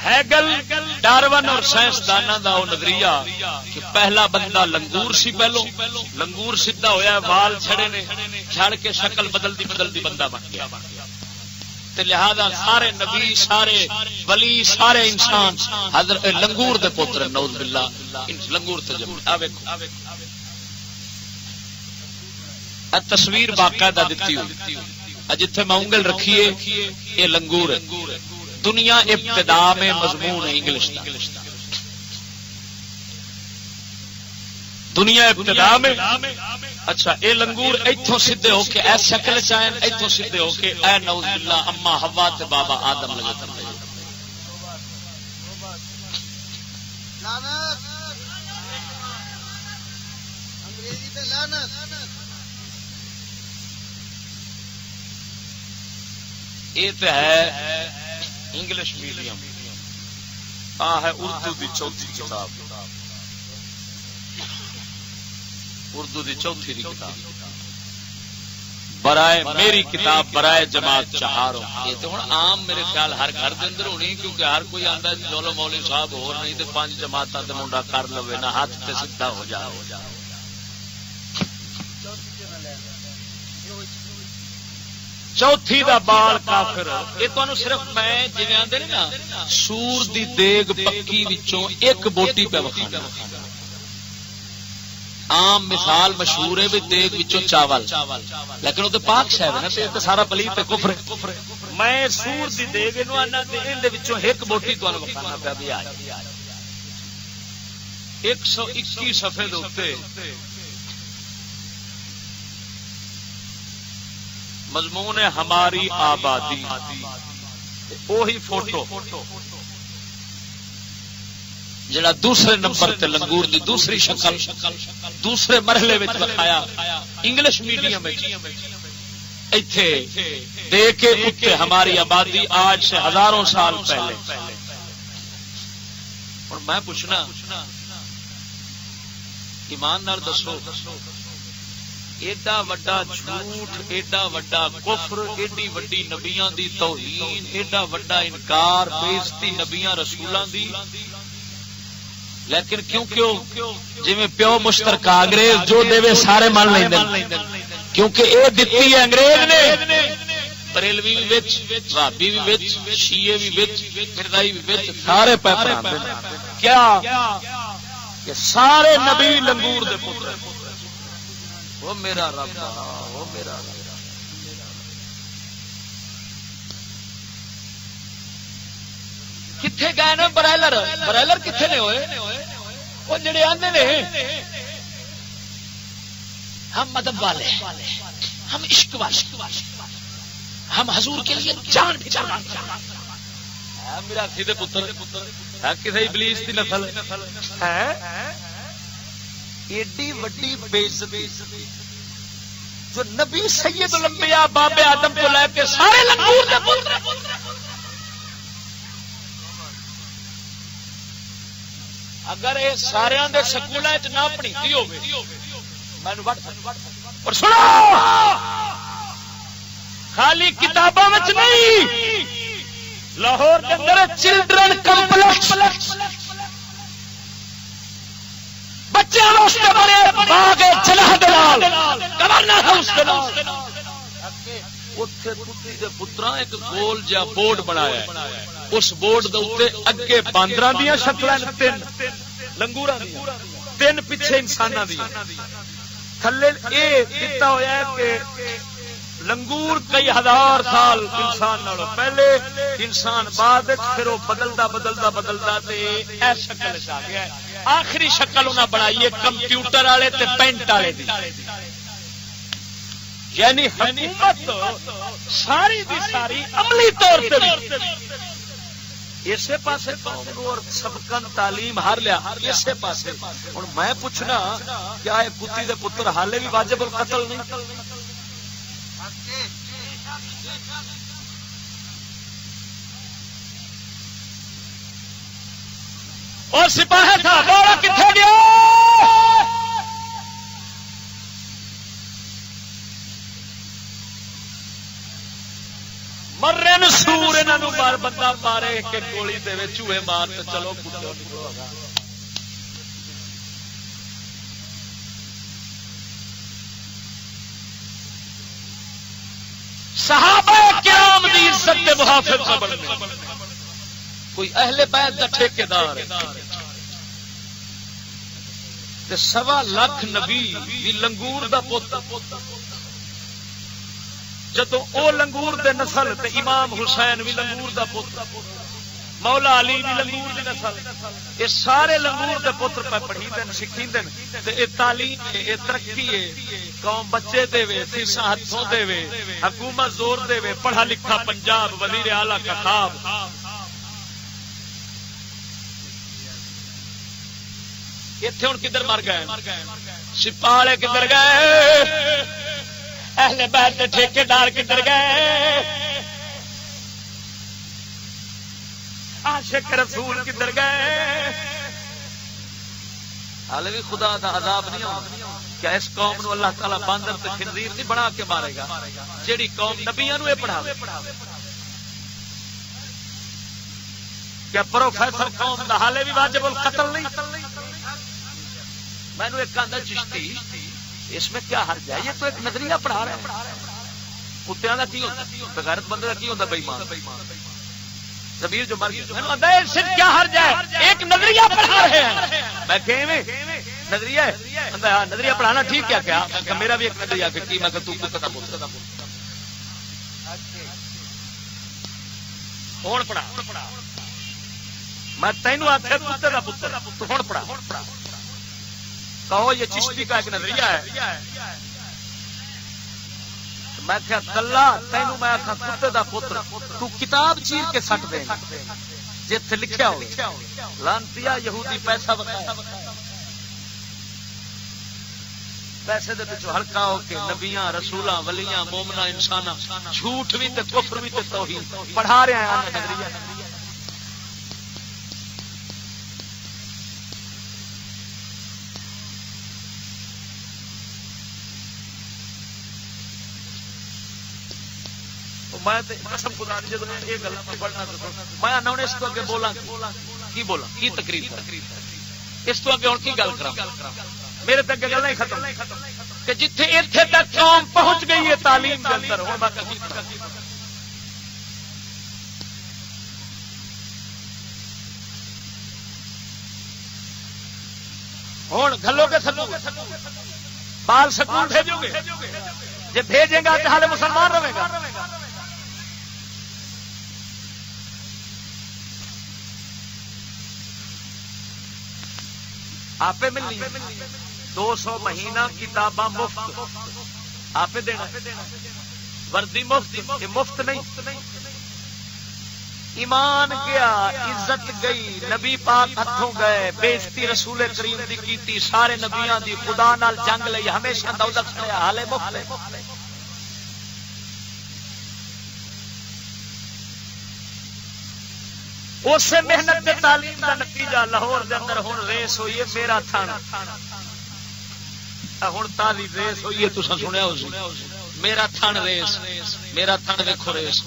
ہیگل، ڈارون اور سائنسداناں دا وہ نظریہ کہ پہلا بندہ لنگور سی، پہلو لنگور سیدھا ہویا، وال چھڑے نے، جھڑ کے شکل بدلتی بندہ بن گیا، تے لہذا سارے نبی، سارے ولی، سارے انسان حضرت لنگور دے پوتر، نعوذ باللہ لنگور تے جمع۔ آ ویکھو اے تصویر باقاعدہ دتی ہوئی، جتھے میں انگل رکھیے یہ لنگور ہے۔ دنیا ابتدا میں مضمون ہے انگلش کا، دنیا ابتدا میں۔ اچھا اے لنگور ایتھوں سیدھے ہو کے اے شکل چائن، ایتھوں سیدھے ہو کے اے نعوذ باللہ اما حوا تے بابا آدم لگے کرنے۔ یہ تو ہے انگلش میڈیم، ہے اردو دی چوتھی کتاب، اردو دی چوتھی دی کتاب برائے میری کتاب برائے جماعت چہاروں۔ یہ تو ہوں عام میرے خیال ہر گھر کے اندر ہونی، کیونکہ ہر کوئی آتا ہے چلو مولوی صاحب ہو نہیں تو 5 جماعتاں تے منڈا کر لو نہ ہاتھ تے سیدھا ہو جا۔ چوتھی دا بال کافر، یہ تو صرف میں جی آدھے نا سور دی دیگ پکی وچوں ایک بوٹی پہ وکھانا۔ عام مثال مشہور ہے بھی دیگ وچوں چاول، لیکن وہ تو پاک شاید نا، تو سارا پلیت کفر ہے۔ میں سور دی دیگ نو آنا دے وچوں ایک بوٹی تو وکھانا پیا بھی آج 121 صفحے دے اوتے مضمون ہے ہماری آبادی، وہی فوٹو جڑا دوسرے نمبر تے لنگور دی دوسری شکل دوسرے مرحلے وچ دکھایا انگلش میڈیم ایتھے دے کے اوتے ہماری آبادی آج سے ہزاروں سال پہلے۔ اور میں پوچھنا ایمان نال دسو، ایڈا وڈا جھوٹ، ایڈا وڈا کفر، ایڈی وڈی نبیاں دی توہین، ایڈا وڈا انکار، بےزتی نبیاں رسولاں دی، لیکن کیوں جی پیو مشترکہ انگریز جو دے سارے من لیندے، کیونکہ اے دتی ہے انگریز نے۔ بریلوی بھی وچ، وہابی بھی وچ، شیعہ بھی وچ، مرزائی بھی وچ، سارے پے پراندے کیا کہ سارے نبی لنگور دے پتر۔ وہ میرا رب، وہ میرا رب۔ کتنے گئے نا برائلر؟ برائلر کتنے نے ہوئے؟ وہ جڑے آندے نے ہم مذہب والے، ہم عشق والے، ہم حضور کے لیے جان بھی قربان کرنا۔ میرا سیدھے پتر کسی ابلیس کی نسل ہے، ایڈی وڈی بے عزتی جو نبی سید الانبیاء بابے آدم کو لے کے سارے لنگور دے پتر، اگر یہ سارے دے سکول نہ پڑھتی ہوگی اور سنو خالی کتابوں میں نہیں، لاہور کے اندر چلڈرن کمپلیکس بچے باغ جناح دلال گورنر ہاؤس پترا ایک گول جا بورڈ بنایا، اس بورڈ دے اگے باندر دیا شکل تین لنگور تین پیچھے انسان دیا، تھلے یہ دتا ہوا ہے کہ لنگور کئی ہزار سال انسان نالوں پہلے، انسان بعد پھر وہ بدلتا بدلتا بدلتا اے شکل آ گیا، آخری شکل انہیں بنائی ہے کمپیوٹر والے تے پینٹ والے دی، یعنی حکومت ساری دی ساری عملی طور پہ اسی پاسے قوم اور سبقن تعلیم ہار لیا اسی پاسے۔ ہوں میں پوچھنا کیا یہ کتی دے پتر حالے بھی واجب القتل نہیں؟ اور سپاہی تھا بولا کتنے گیا؟ مرے سور انہوں بندہ مارے کہ گولی دے چوہے مار تو چلو کتوں صحابہ کرام دی عزت کے محافظ نہ بننے، کوئی اہل بیت دا ٹھیکیدار تے 1.25 لاکھ نبی دی لنگور دا پوت، جدو او لنگور دے نسل تے امام حسین بھی لنگور دا پوت، مولا علی بھی لنگور دی نسل، یہ سارے لنگور دے پتر پہ پڑھی دین سکھی دین تے اے تعلیم ہے، اے ترقی ہے، قوم بچے دے وے فیساں ہاتھوں دے وے، حکومت زور دے وے، پڑھا لکھا پنجاب وزیر اعلیٰ کا خواب۔ اتنے ہوں کدھر مر گئے؟ سپاہی کدھر گئے؟ اہل بیت کے ٹھیکیدار کدھر گئے؟ عاشق رسول کدھر گئے؟ حال بھی خدا دا عذاب نہیں ہونا۔ کیا اس قوم نو اللہ تعالیٰ باندر تے خنزیر نہیں بنا کے مارے گا جیڑی قوم نبیاں نو یہ پڑھاوے؟ کیا پروفیسر قوم دا حالے بھی واجب القتل نہیں؟ میں نے ایک آدھا چشتی اس میں کیا حرج ہے؟ یہ تو ایک نظریہ پڑھا رہے ہیں، کتوں کا کی ہوتا، بغیرت بندے کا کی ہوتا؟ بے ایمان ضمیر جو مر گیا، کیا حرج ہے؟ ایک نظریہ پڑھا رہے ہیں۔ میں کہ نظریہ ہے، نظریہ پڑھانا ٹھیک ہے کیا؟ میرا بھی ایک نظریہ کہ میں تو کتا بولتا ہوں پڑھا، میں تینوں آخیا کتے کا پتر تو ہوں پڑھا، کہو یہ چشتی کا ایک نظریہ ہے۔ میں کیا کلا تینوں میں آخا کتے دا پتر تو کتاب چیر کے سٹ دے جتھے لکھیا ہو لانتیا یہودی پیسہ بتایا، پیسے دے پچھو ہلکا ہو کے نبیاں رسولاں ولیاں مومناں انساناں جھوٹ بھی تے کفر بھی تے توہین پڑھا رہے ہیں نظریہ۔ میں قسم خدا دی جدوں یہ گل پڑھنا میں آنا ہوں اس تو اگے بولاں کی تقریر اس تو اگے ہوں کی گل کراں؟ میرے تک گل نہیں ختم کہ جتھے ایتھے تک قوم پہنچ گئی ہے تعلیم کے اندر، ہوں باقی ہوں گھلو گے سکول بال سکول بھیجو گے، جی بھیجے گا تو حالے مسلمان رہے گا۔ آپ ملنی 200 مہینہ کتاباں مفت آپ دینا وردی مفت، یہ مفت نہیں، ایمان گیا، عزت گئی، نبی پاک ہاتھوں گئے، بےزتی رسول کریم دی کیتی، سارے نبیاں دی، خدا نال جنگ لئی، ہمیشہ دولت کھڑیا، حالے مفت۔ اسے محنت دے تعلیم دا نتیجہ لاہور دے اندر ہن ریس ہوئی ہے میرا تھن، ہن تازی ریس ہوئی ہے، تساں سنیا ہو سی میرا تھن ریس، میرا تھن ویکھو ریس۔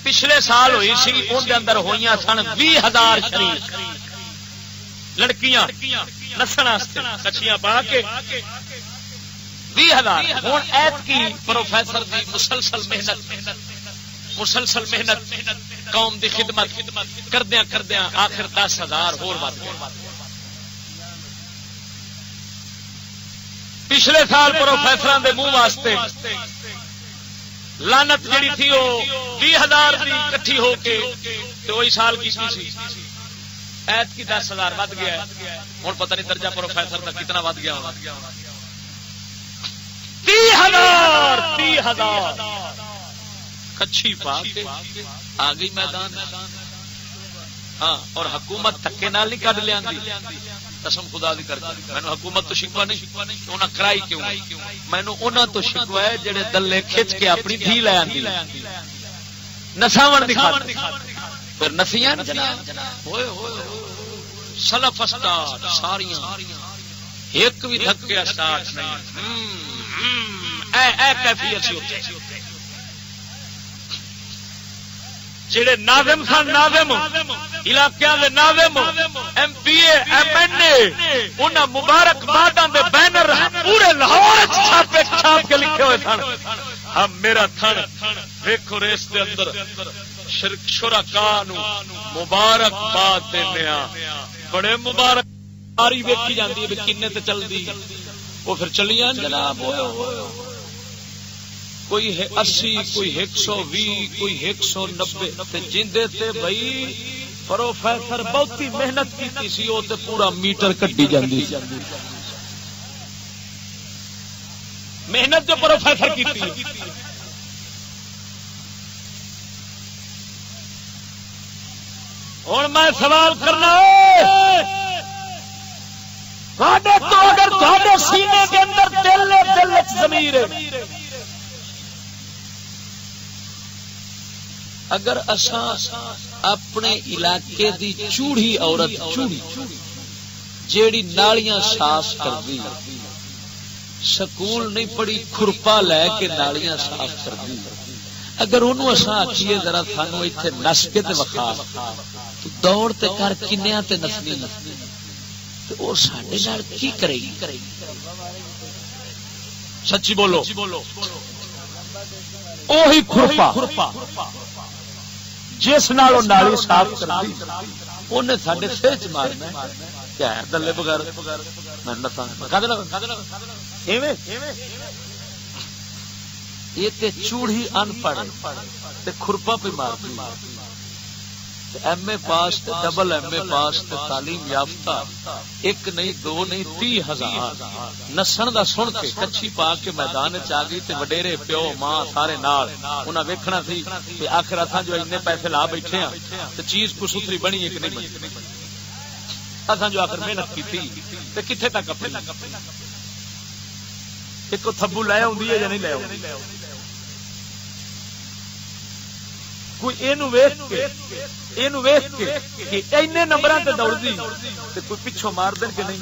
پچھلے سال ہوئی سی، ان دے اندر ہوئیاں سن 20,000 شریک لڑکیاں نسن واسطے کچھیاں پا کے 20,000۔ ہوں ایت کی پروفیسر دی مسلسل محنت قوم دی خدمت کردیاں کردیاں آخر 10,000 ہور ود گئے۔ پچھلے سال پروفیسر دے منہ واسطے لعنت جڑی تھی وہ 20,000 دی کٹھی ہو کے تو وہی سال کی سی، ایت کی 10,000 ود گیا۔ ہوں پتہ نہیں درجہ پروفیسر کا کتنا ود گیا ہوگا۔ 30,000 کچھی پا کے آ گئی میدان۔ ہاں، اور حکومت تھکے نال نہیں کڈ لیا، قسم خدا دی کر کے مینوں حکومت تو شکوا نہیں، انہاں کرائی کیوں؟ مینوں انہاں تو شکوا ہے جڑے دلے کھچ کے اپنی دھی لے آندی نساون دی خاطر، پھر نسیاں جناب ہوئے ہوئے سلف اسٹارٹ ساریاں ایک بھی دھکے سٹارٹ نہیں۔ اے کیفیت سی جڑے ناظم سن، ناظم علاقے دے ناظم، ایم پی اے، ایم این اے، انہاں مبارک باداں دے بینر پورے لاہور چھاپے چھاپ کے لکھے ہوئے سن، ہم میرا تھن ویکھو ریس دے اندر شرکاء نو مبارک باد دینے آ، بڑے مبارک آری ویکھی جاندی ہے کنے تے چلدی، وہ پھر چلیاں جناب کوئی 80، کوئی 120، کوئی 190 جیندے تے بھائی پروفیسر بہتی محنت کیتی سی، وہ تے پورا میٹر کٹی جاندی، محنت جو پروفیسر کیتی۔ ہوں میں سوال کرنا تو اگر تھوڑے سینے کے اندر دل دل ضمیر ہے، اگر اساں اپنے علاقے دی چوڑی عورت چوڑی جیڑی نالیاں صاف کردی، سکول نہیں پڑھی کھرپا لے کے نالیاں صاف کردی، اگر انہوں اساں آکھیے ذرا سانو ایتھے نس کے تے وکھا تو دوڑ تے کر کنیاں تے نسنی تے او ساڈے نال کی کرے گی؟ سچی بولو، اوہی کھرپا جس نال نالی صاف کردی انہیں ساڈے سر چ مارنا کیا ہے؟ دلے بغیر یہ تے چوڑی ان پڑھ تے کھرپا پہ مارتی، ایم اے پاس تے ڈبل ایم اے پاس تے تعلیم یافتہ ایک نہیں دو نہیں 30,000 نسن دا سن کے کچھی پا کے میدان چ آ گئی تے وڈیرے پیو ماں سارے نال انہاں ویکھنا سی کہ آخر اساں جو اتنے پیسے لا بیٹھے ہاں تے چیز کو ستھری بنی ہے کہ نہیں بنی، اساں جو آخر محنت کیتی تے کتھے تک اپنی ایک تھبو لے آوندی ہے یا نہیں لے آوندی؟ کوئی اینو ویکھ کے کہ اینے نمبراں تے دوڑدی تے کوئی پیچھوں مار دین کہ نہیں؟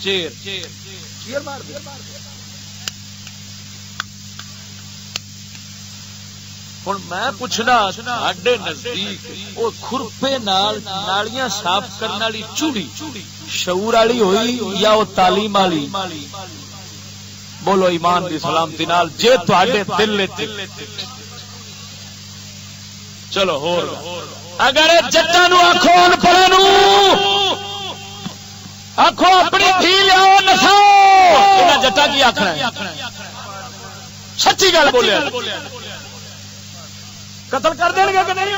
چیر مار دے۔ ہن میں پوچھنا ساڈے نزدیک او کھرپے نال نالیاں صاف کرن والی چوڑی شعور والی ہوئی یا او تعلیم والی؟ بولو ایمان دی سلامتی نال جے تواڈے دل وچ چلو ہور اگر جٹاں نو آکھو ان پڑھے نو آکھو اپنی دھی لیاؤ نساؤ، انہاں جٹا کی آکھنا ہے؟ سچی گل بولیا، قتل کر دیں گے کہ نہیں؟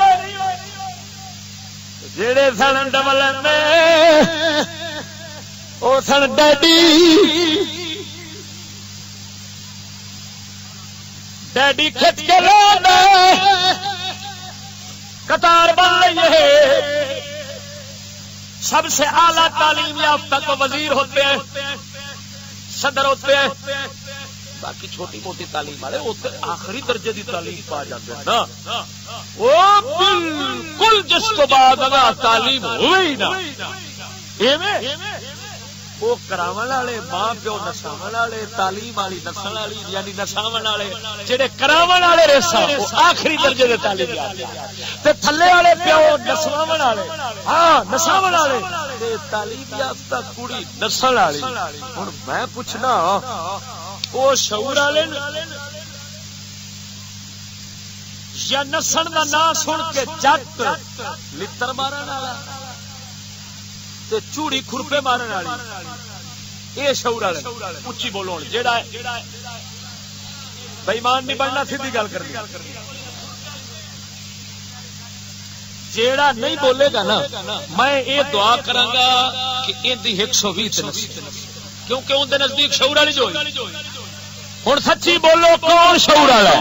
جڑے سن ڈبل ایم اے وہ سن ڈیڈی کھچ کے لے قطار بن رہی ہے. سب سے اعلیٰ تعلیم یافتہ تو وزیر ہوتے ہیں، صدر ہوتے ہیں، باقی چھوٹی موٹی تعلیم والے آخری درجے کی تعلیم پا جاتے ہیں نا. وہ بالکل جس کو بعد اگر تعلیم ہوئی نا وہ کراون والے ماں پیو نساون والے تعلیم والی نسل والی یعنی نساون والے جہے کراون والے ریسا وہ آخری درجے کے تعلیم تے تھلے والے پیو نساون والے ہاں نساون والے تعلیم یافتہ کڑی نسل والی. ہوں میں پوچھنا وہ شعور والے یا نسن کا نام سن کے جٹ لتر مارن والا چوڑی کھرپے مارن والی یہ شعور والے اچھی بولو. جیڑا بےمان نہیں بننا سیدھی گل کرنی. جیڑا نہیں بولے گا نا میں یہ دعا کراں گا کہ اندی 120 کیونکہ اندر نزدیک شعور والی جو ہوں سچی بولو کون شعور والا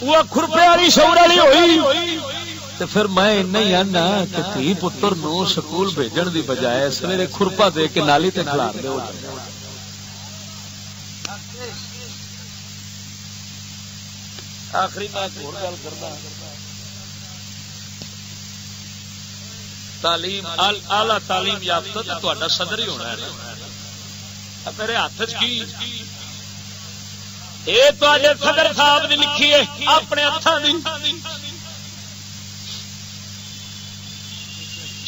وہ کھرپے والی شعور والی ہوئی. تو پھر میں نہیں آنا کہ تھی پتر نو سکول بھیجن دی بجائے سویرے کھرپا دے کے نالی تے کھلار دے. آخری میں ایک اور گل کرنا. تعلیم اعلی تعلیم یافتہ تو تہاڈا صدر ہی ہونا ہے نا. میرے ہاتھ کی یہ تو اج صدر صاحب نے لکھی ہے اپنے ہاتھوں کی.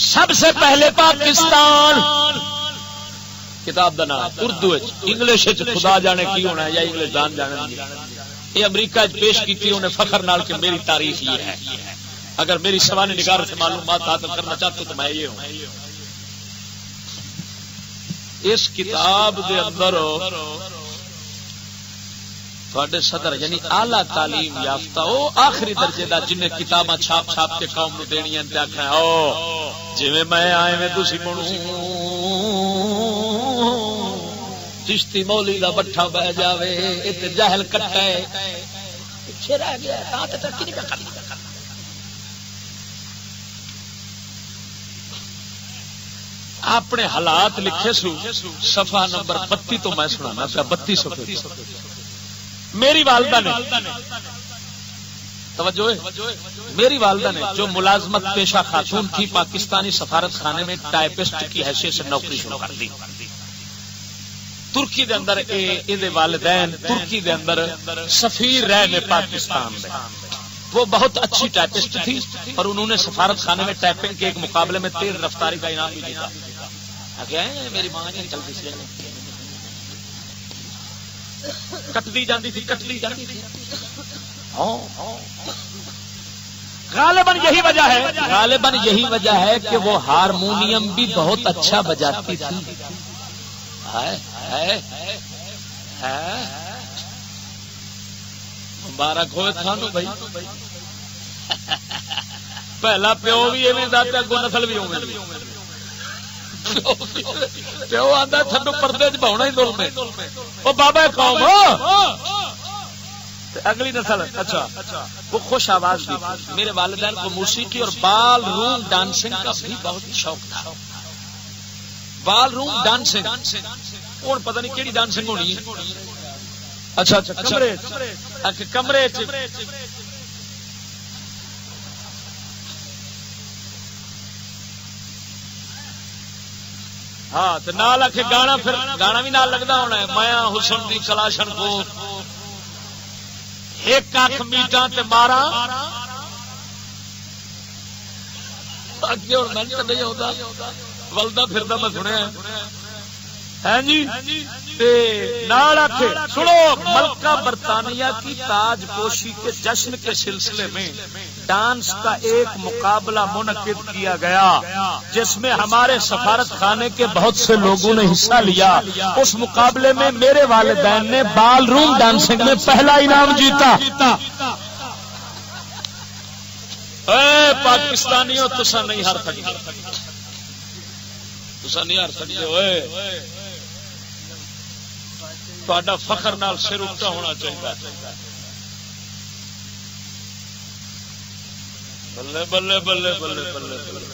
سب سے پہلے پاکستان کتاب کا نام اردو انگلش خدا جانے کی ہونا ہے یا انگلش جان جانے یہ امریکہ پیش کی انہیں فخر نال کہ میری تاریخ یہ ہے. اگر میری سوانح نگار سے معلومات حاصل کرنا چاہتے تو میں یہ ہوں. اس کتاب دے اندر تھوڑے صدر یعنی اعلی تعلیم یافتہ وہ آخری درجے دا جنہیں کتاباں چھاپ چھاپ کے قوم نو دینیاں تے آکھنا او جویں میں آئے میں تسی بنو چشتی مولی دا بٹھا بہ جاوے تے جہل کٹا ہے پیچھے رہ گیا تا تے ترقی نہیں کرتا. اپنے حالات لکھے سو صفحہ نمبر 32 تو میں سنانا پیا 32 صفحے. میری والدہ نے توجہ میری والدہ نے جو ملازمت پیشہ خاتون تھی پاکستانی سفارت خانے میں ٹائپسٹ کی حیثیت سے نوکری شروع کر دی. ترکی دے اندر اے والدین ترکی دے اندر سفیر رہے نے پاکستان میں. وہ بہت اچھی ٹائپسٹ تھی اور انہوں نے سفارت خانے میں ٹائپنگ کے ایک مقابلے میں تیز رفتاری کا انعام بھی جیتا. میری ماں نہیں چلتی تھی کٹتی جاتی تھی غالباً یہی وجہ ہے کہ وہ ہارمونیم بھی بہت اچھا بجاتی تھی. مبارک ہوئے تھانو بھائی پہلا پیو بھی اگوں نسل بھی پیو آتا تھڈو پردے چ بہنا ہی دل میں وہ بابا قوم اگلی نسل. اچھا وہ خوش آواز بھی. میرے والدین کو موسیقی اور بال روم ڈانسنگ کا بھی بہت شوق تھا. بال روم ڈانسنگ ہوں پتہ نہیں کیڑی ڈانسنگ ہونی ہے. اچھا کمرے ہاں نال آ کے گانا پھر گانا بھی نال لگتا ہونا ہے. مایا حسن دی کلاشن کو ایک اکھ میٹاں تے مارا اگے ہوں من تو نہیں ہوتا ولدا پھردا میں سنیا ہے جی. نال آکھے سنو ملکہ برطانیہ کی تاج پوشی کے جشن کے سلسلے میں ڈانس کا ایک مقابلہ منعقد کیا گیا جس میں ہمارے سفارت خانے کے بہت سے لوگوں نے حصہ لیا. اس مقابلے میں میرے والدین نے بال روم ڈانسنگ میں پہلا انعام جیتا. پاکستانیوں تسا نہیں ہار سکتے، تسا نہیں ہار سکتے ہوئے، تہاڈا فخر نال سر اونچا ہونا چاہیے. بلے بلے بلے بلے بلے بلے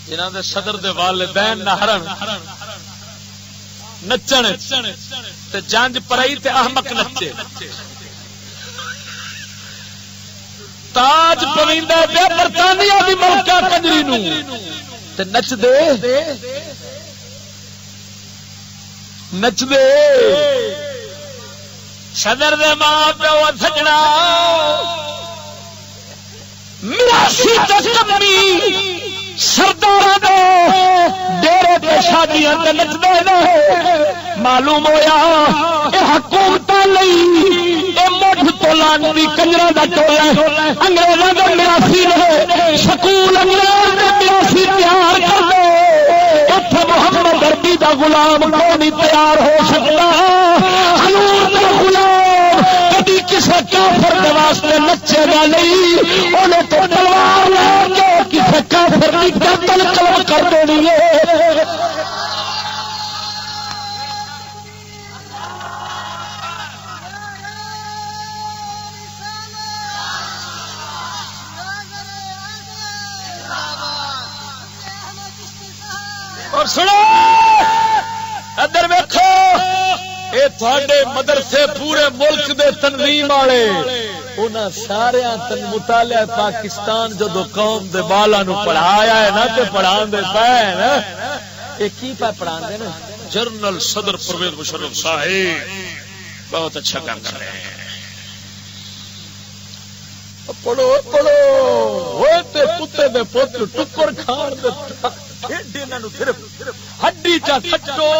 جنہاں دے صدر دے والدین نہ ہرن نچن تے جنج پرائی تے احمق نچے، تاج پویندا پیا برطانیہ دی ملکہ کنجری نو تے نچ دے صدر دے ماں پیو سجنا میراسی کمی سردار ڈیرے تے شادیاں تے نچدے نے، معلوم ہویا اے حکومت لئی اے مٹھ تولانی کنجراں دا ٹولا انگریزاں دا میراسی رہے، سکول انگریز دے میراسی تیار کر دے، اتھے محمد عربی دا غلام کوئی نہیں تیار ہو سکتا، حضور دا غلام کبھی کسے کافر دے واسطے نچے گا نہیں، انہیں تو تلوار لے کے کسے کافر کی گردن قلم کر دینی ہے. اور سنو ادھر ویکھو، اے تھوڑے مدرسے پورے ملک دے تنظیم والے انہاں سارے مطالعہ پاکستان جدو قوم دے بالا نو پڑھایا ہے نا تے پڑھان دے پے نا، اے کی پہ پڑھان دے نا؟ جنرل صدر پرویز مشرف صاحب بہت اچھا کام کر رہے ہیں، پڑھو پڑھو ہوئے تے کتے دے پوتر ٹکر کھان دے صرف ہڈی چا کٹو.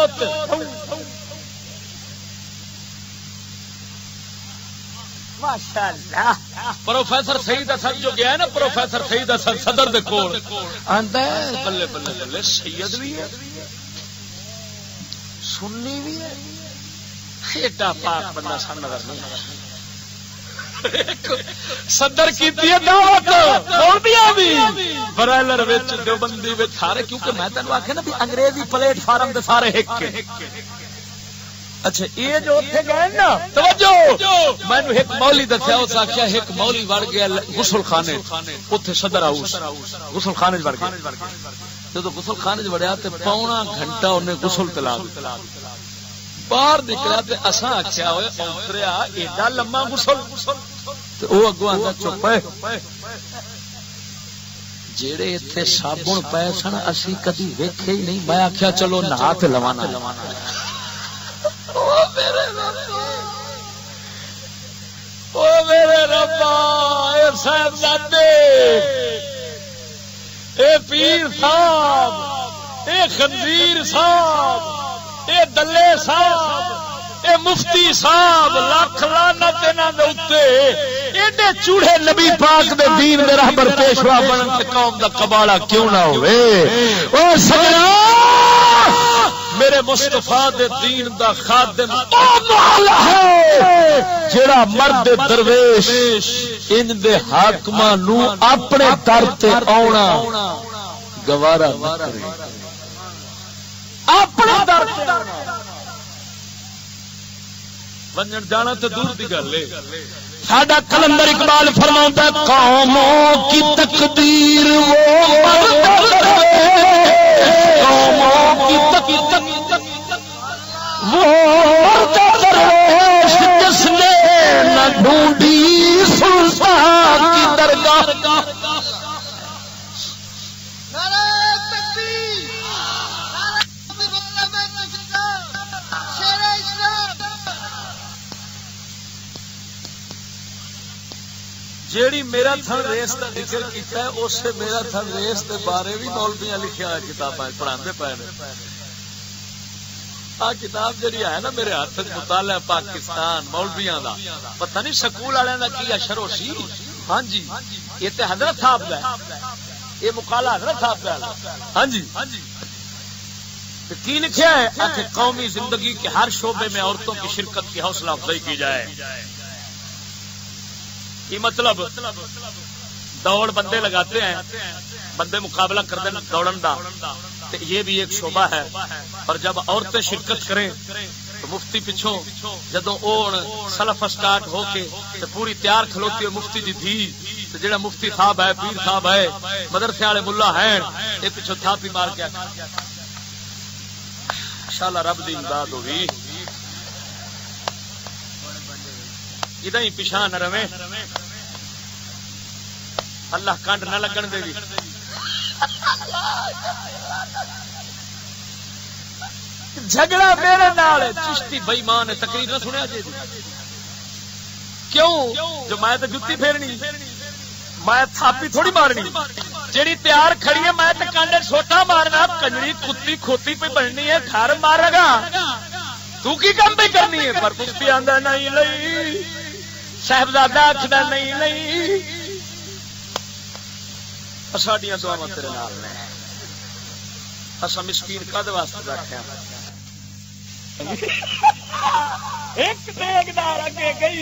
پروفیسر سعید اسد جو گیا ہے نا، پروفیسر سعید اسد صدر دے کول آندا ہے بلے بلے بلے سید بھی ہے سنی بھی ہے، ایڈا پاک بندہ سن نظر نہیں صدر کیتی ہے دعوت مولویاں بھی برائلر وچ دیوبندی وچ سارے، کیونکہ میں تینوں آکھیا نا بھی انگریزی پلیٹ فارم دے سارے ہک کے. اچھا یہ جو اتنے گئے نا توجہ، میں نے ایک مولی دسیا، اس آخیا ایک مولی وڑ گیا غسل خانے، اتنے صدر ہاؤس غسل خانے وڑ گیا، جب غسل خانے وڑیا تو پونا گھنٹہ انہیں غسل تلا باہر نکلا تے اساں آخیا ہوئے اوتریا ایڈا لما غسل، تو وہ اگوں آتا چپ جیڑے اتنے صابن پے سن اسی کدی ویکھے ہی نہیں، میں آخیا چلو نہا تے لوانا. میرے ربا اے صاحبزادے، اے پیر صاحب، اے خنزیر صاحب، اے دلے صاحب، اے مفتی صاحب، لاکھ لعنت انہاں دے اوتے، ایڈے چوڑے نبی پاک دے دین دے رہبر پیشوا بنن تے قوم دا کباڑا کیوں نہ ہوئے. او سجنا میرے مصطفیٰ دے دین دا خادم ہے جڑا مرد درویش ان دے حاکماں نو اپنے در تے آونا گوارا نہ کرے، اپنے در تے ونجن جانا تے دور دی گل ہے. ساڈا کلندر اقبال فرماتا ہے قوموں کی تقدیر وہ قوموں کی تقدیر وہ درویش جس نے نہ ڈھونڈی سلطان کی درگاہ. جیڑی میرا تھن ریس کا ذکر کیتا ہے اس سے میرا تھن ریس کے بارے بھی مولویاں لکھیا ہے کتاباں پڑھاندے پے نے. آ کتاب جڑی ہے نا میرے ہاتھ مطالعہ پاکستان مولویاں دا، پتہ نہیں سکول والے دا کی اشر ہو سی. ہاں جی یہ تے حضرت صاحب دا ہے، یہ مقالہ حضرت صاحب دا ہے. ہاں جی کی لکھیا ہے کہ قومی زندگی کے ہر شعبے میں عورتوں کی شرکت کی حوصلہ افزائی کی جائے. یہ مطلب دوڑ بندے لگاتے ہیں، بندے مقابلہ کرتے ہیں دوڑن دا، تو یہ بھی ایک شعبہ ہے. اور جب عورتیں شرکت کریں تو مفتی پچھوں جدو سلف سٹارٹ ہو کے تو پوری تیار کھلوتی ہے مفتی دی دھی، تو جڑا مفتی صاحب ہے، پیر صاحب ہے، مدرسے والے ملا ہیں، یہ پچھوں تھاپی مار کے انشاءاللہ رب دی امداد ہوگی. ادھر ہی پیچھا نہ رہے، اللہ کنڈ نہ لگن دے گی. جھگڑا میرے نال چشتی بے ایمان ہے، تقریر نہ سنیا جی. کیوں؟ جو میں تو جتی پھیرنی، میں تھاپی تھوڑی مارنی، جیڑی تیار کھڑی ہے میں تو کانڈے چھوٹا مارنا. کنجری کتی کھوتی پہ بننی ہے، گھر مارے گا تو کی کم پہ کرنی ہے. پر مفتی آندا نہیں لئی، صاحبزادہ آکھدا نہیں لئی. ساڈیاں دعاواں تیرے نال نے، اساں مسکین کد واسطے بیٹھے ہاں. ایک دیگدار اگے گئی،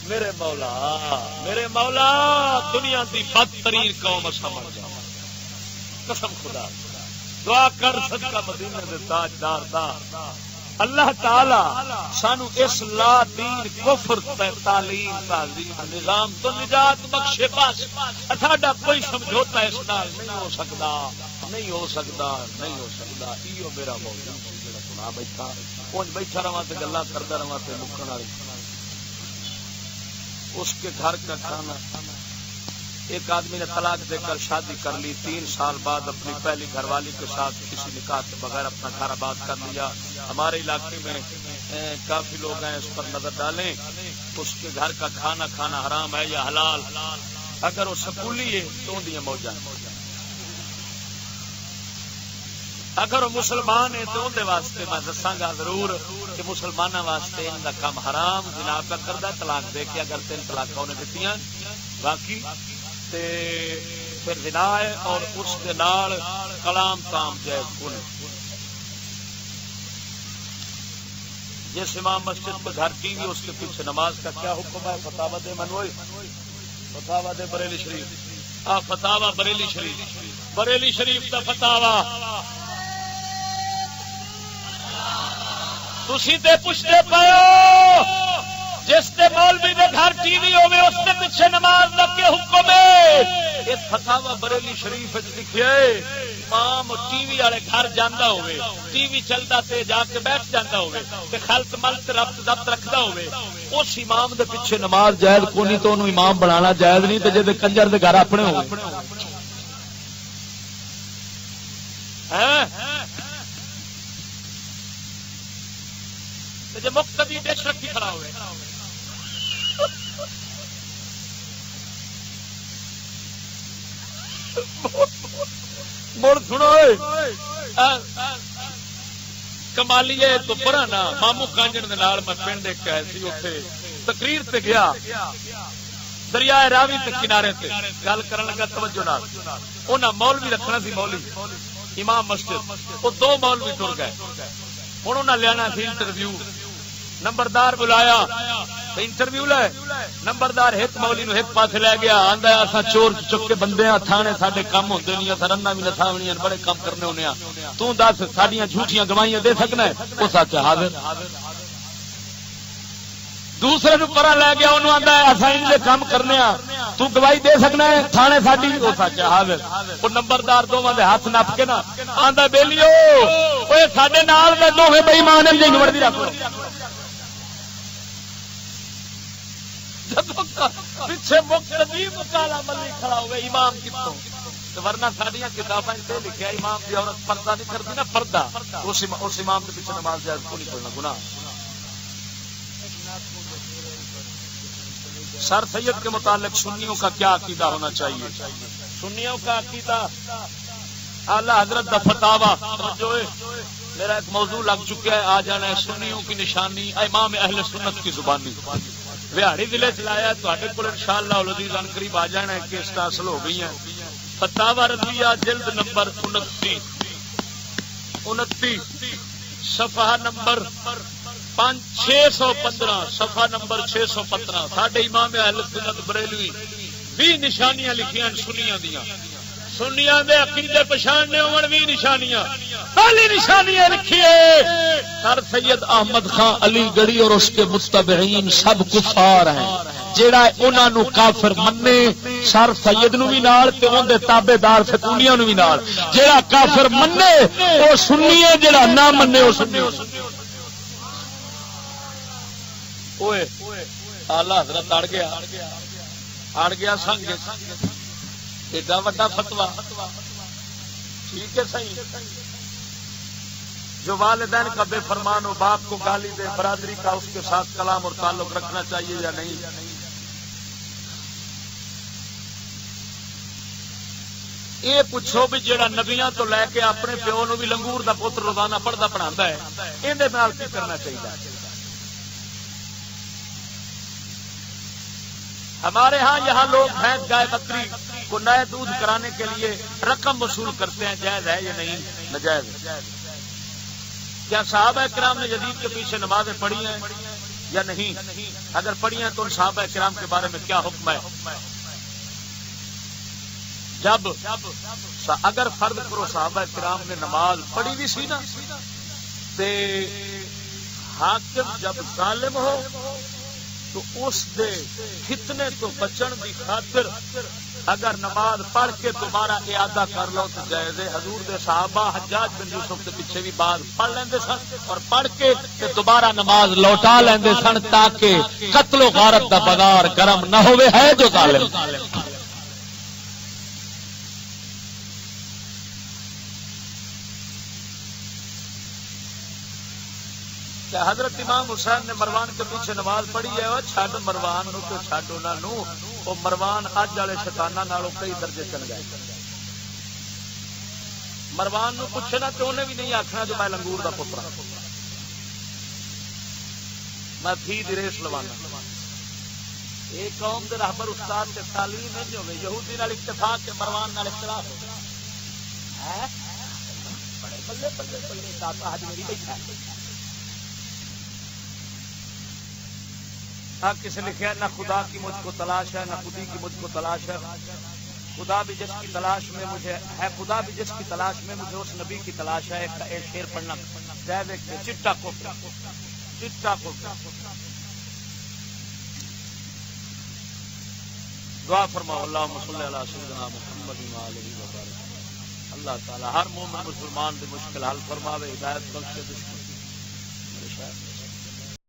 میرے مولا دنیا دی بدترین قوم سمجھ جا. قسم خدا دعا کر صدقہ مدینے دے تاجدار دا اللہ تعالی سانو اس لا دین کفر تعلیم تعظیم نظام تو نجات بخشے. بس ساڈا کوئی سمجھوتا اس نال نہیں ہو سکتا، نہیں ہو سکتا، نہیں ہو سکتا. ایو میرا موضوع جڑا سنا بیٹھا اونج بیٹھا رہواں تے گلاں کردا رہواں تے مکن والی. اس کے گھر کا کھانا، ایک آدمی نے طلاق دے کر شادی کر لی، 3 سال بعد اپنی پہلی گھر والی کے ساتھ کسی نکاح کے بغیر اپنا گھر آباد کر لیا. ہمارے علاقے میں کافی لوگ ہیں، اس پر نظر ڈالیں. اس کے گھر کا کھانا کھانا حرام ہے یا حلال؟ اگر وہ سکولی ہے تو اندیاں موجاں، اگر وہ مسلمان ہے تو اندے واسطے میں دساں گا ضرور کہ مسلمانوں واسطے ان کا کام حرام جناب کا کردہ طلاق دے کے. اگر 3 طلاق انہیں دیتیاں باقی تے پھر زنا ہے، اور اس دے نال کلام کام جائز کن. جس امام مسجد کو گھر ٹی وی اس کے پیچھے نماز کا کیا حکم ہے؟ فتاوا دے منوئی، فتاوا دے بریلی شریف. فتاوا بریلی شریف، بریلی شریف کا فتاوا تسی تے پوچھتے پاؤ. جس تے مولوی دے گھر ٹی وی ہوے اس کے پیچھے نماز دا کیا حکم ہے؟ اس فتاوا بریلی شریف وچ لکھیا ہے امام ٹی وی والے گھر جاندا ہوے، ٹی وی چلدا تے جا کے بیٹھ جاندا ہوے تے خلط ملت ربط ضبط رکھدا ہوے، اس امام دے پیچھے نماز جائز کونی تو انہوں امام بنانا جائز نہیں. تے جے کنجر دے گھر اپنے ہوے تے جے مقتدی ڈش رکھی کھڑا ہوے مڑ سنو کمالیے تو پرانا مامو کانجن دے نال میں پنڈ ایک ایسی اوتھے تقریر تے گیا، دریائے راوی تے کنارے تے گل کرن لگا توجہ نال. انہاں مولوی رکھنا سی، مولوی امام مسجد، وہ 2 مولوی ٹر گئے. ہن انہاں لینا سی انٹرویو، نمبردار بلایا انٹرویو لے. نمبردار ایک مولوی نو ایک پاسے لے گیا، آندا اساں چور چک کے بندے ہاں، تھانے ساڈے کم ہوندے نہیں، اساں رنا بھی نتھاونیاں بڑے کم کرنے ہونے ہاں، تو دس ساڈیاں جھوٹیاں گواہیاں دے سکنا ہے؟ او سچ حاضر. دوسرے نو پرا لے گیا، انہوں آندا اساں ان دے کام کرنے ہاں، تو گواہی دے سکنا ہے تھانے ساڈی؟ او سچ حاضر. او نمبردار دوواں دے ہاتھ نپ کے نا آندا بیلیو اوے ساڈے نال دے دوویں بے ایمان ہیں، جی وردی رکھ لو. پیچھے مقتدی مکالا ملی کھڑا ہوئے امام کتوں، ورنہ ساڈیاں کتاباں تے لکھیا امام دی عورت پردہ نہیں کرتی نا، پردہ اس امام کے پیچھے نماز جائز کو نہیں پڑھنا، گناہ. سر سید کے متعلق سنیوں کا کیا عقیدہ ہونا چاہیے؟ سنیوں کا عقیدہ اعلی حضرت دا فتاوا جو میرا ایک موضوع لگ چکا ہے، آ جانا ہے سنیوں کی نشانی امام اہل سنت کی زبانی. بہاڑی ضلع چلایا تے کو انشاءاللہ العزیز ان قریب آ جانا ہے، کیسٹ حاصل ہو گئی ہیں. فتاوا رضویہ جلد نمبر 29 صفحہ نمبر 615 صفحہ نمبر 615 ساڈے امام اہل سنت بریلوی 20 نشانیاں لکھیاں سنیاں دیاں سنیاں دے عقیدے پچھاننے ہون 20 نشانیاں پہلی نشانیاں لکھیے سر سید احمد خان علی گڑھی اور اس کے متبعین سب کفار ہیں جیڑا انہاں نو کافر مننے سر سید نو بھی نال تے اون دے تابعدار فتونیاں نو بھی نال جیڑا کافر مننے او سنی ہے جیڑا نہ مننے او سنی اوئے اعلی حضرت اڑ گیا سنگ ایڈا وڈا فتوا ٹھیک ہے صحیح جو والدین کا بے فرمان ہو باپ کو گالی دے برادری کا اس کے ساتھ کلام اور تعلق رکھنا چاہیے یا نہیں یہ پوچھو بھی جیڑا نبیاں تو لے کے اپنے پیو نو بھی لنگور دا پتر روزانہ پڑھدا پڑھاندا ہے ایندے نال کی کرنا چاہیے ہمارے ہاں یہاں لوگ بھینس گائے بکری کو نئے دودھ کرانے کے لیے رقم وصول کرتے ہیں جائز ہے یا نہیں ناجائز کیا صحابہ کرام نے یزید کے پیچھے نمازیں پڑھی ہیں یا نہیں اگر پڑھی ہیں تو ان صحابہ کرام کے بارے میں کیا حکم ہے جب اگر فرض کرو صحابہ کرام نے نماز پڑھی بھی سی نا تے حاکم جب ظالم ہو تو اس دے فتنے تو بچن دی خاطر اگر نماز پڑھ کے دوبارہ اعادہ کر لو تو جائز ہے حضور دے صحابہ حجاج بن یوسف کے پیچھے بھی بعد پڑھ لیندے سن اور پڑھ کے دوبارہ نماز لوٹا لیندے سن تاکہ قتل و غارت دا بازار گرم نہ ہوئے ہے جو ظالم کیا حضرت امام حسین نے مروان کے پیچھے نماز پڑھی ہے وہ چھڈ مروان نو تو چھڈ انہاں نو او مروان اج والے شیطاناں نالوں کئی درجے چل گئے مروان نو پوچھے نا تو انہیں بھی نہیں آکھنا جو میں لنگور دا پتر ہاں میں تھی دی ریس لوانا ایک قوم دے رہبر استاد تے تعلیم نہیں ہوے یہودی نال اتفاق تے مروان نال اختلاف ہے بڑے بلے بلے بلے داتا حج میری بیٹھا کسی لکھا نہ خدا کی مجھ کو تلاش ہے نہ خودی کی مجھ کو تلاش ہے خدا بھی جس کی تلاش میں مجھے ہے خدا بھی جس کی تلاش میں مجھے اس نبی کی تلاش ہے ایک شعر پڑھنا چٹا کو دعا فرماؤ اللہم صلی علی سیدنا محمد و آلہ وسلم اللہ تعالی ہر مومن مسلمان دی مشکل حل فرماوے ہدایت بخشے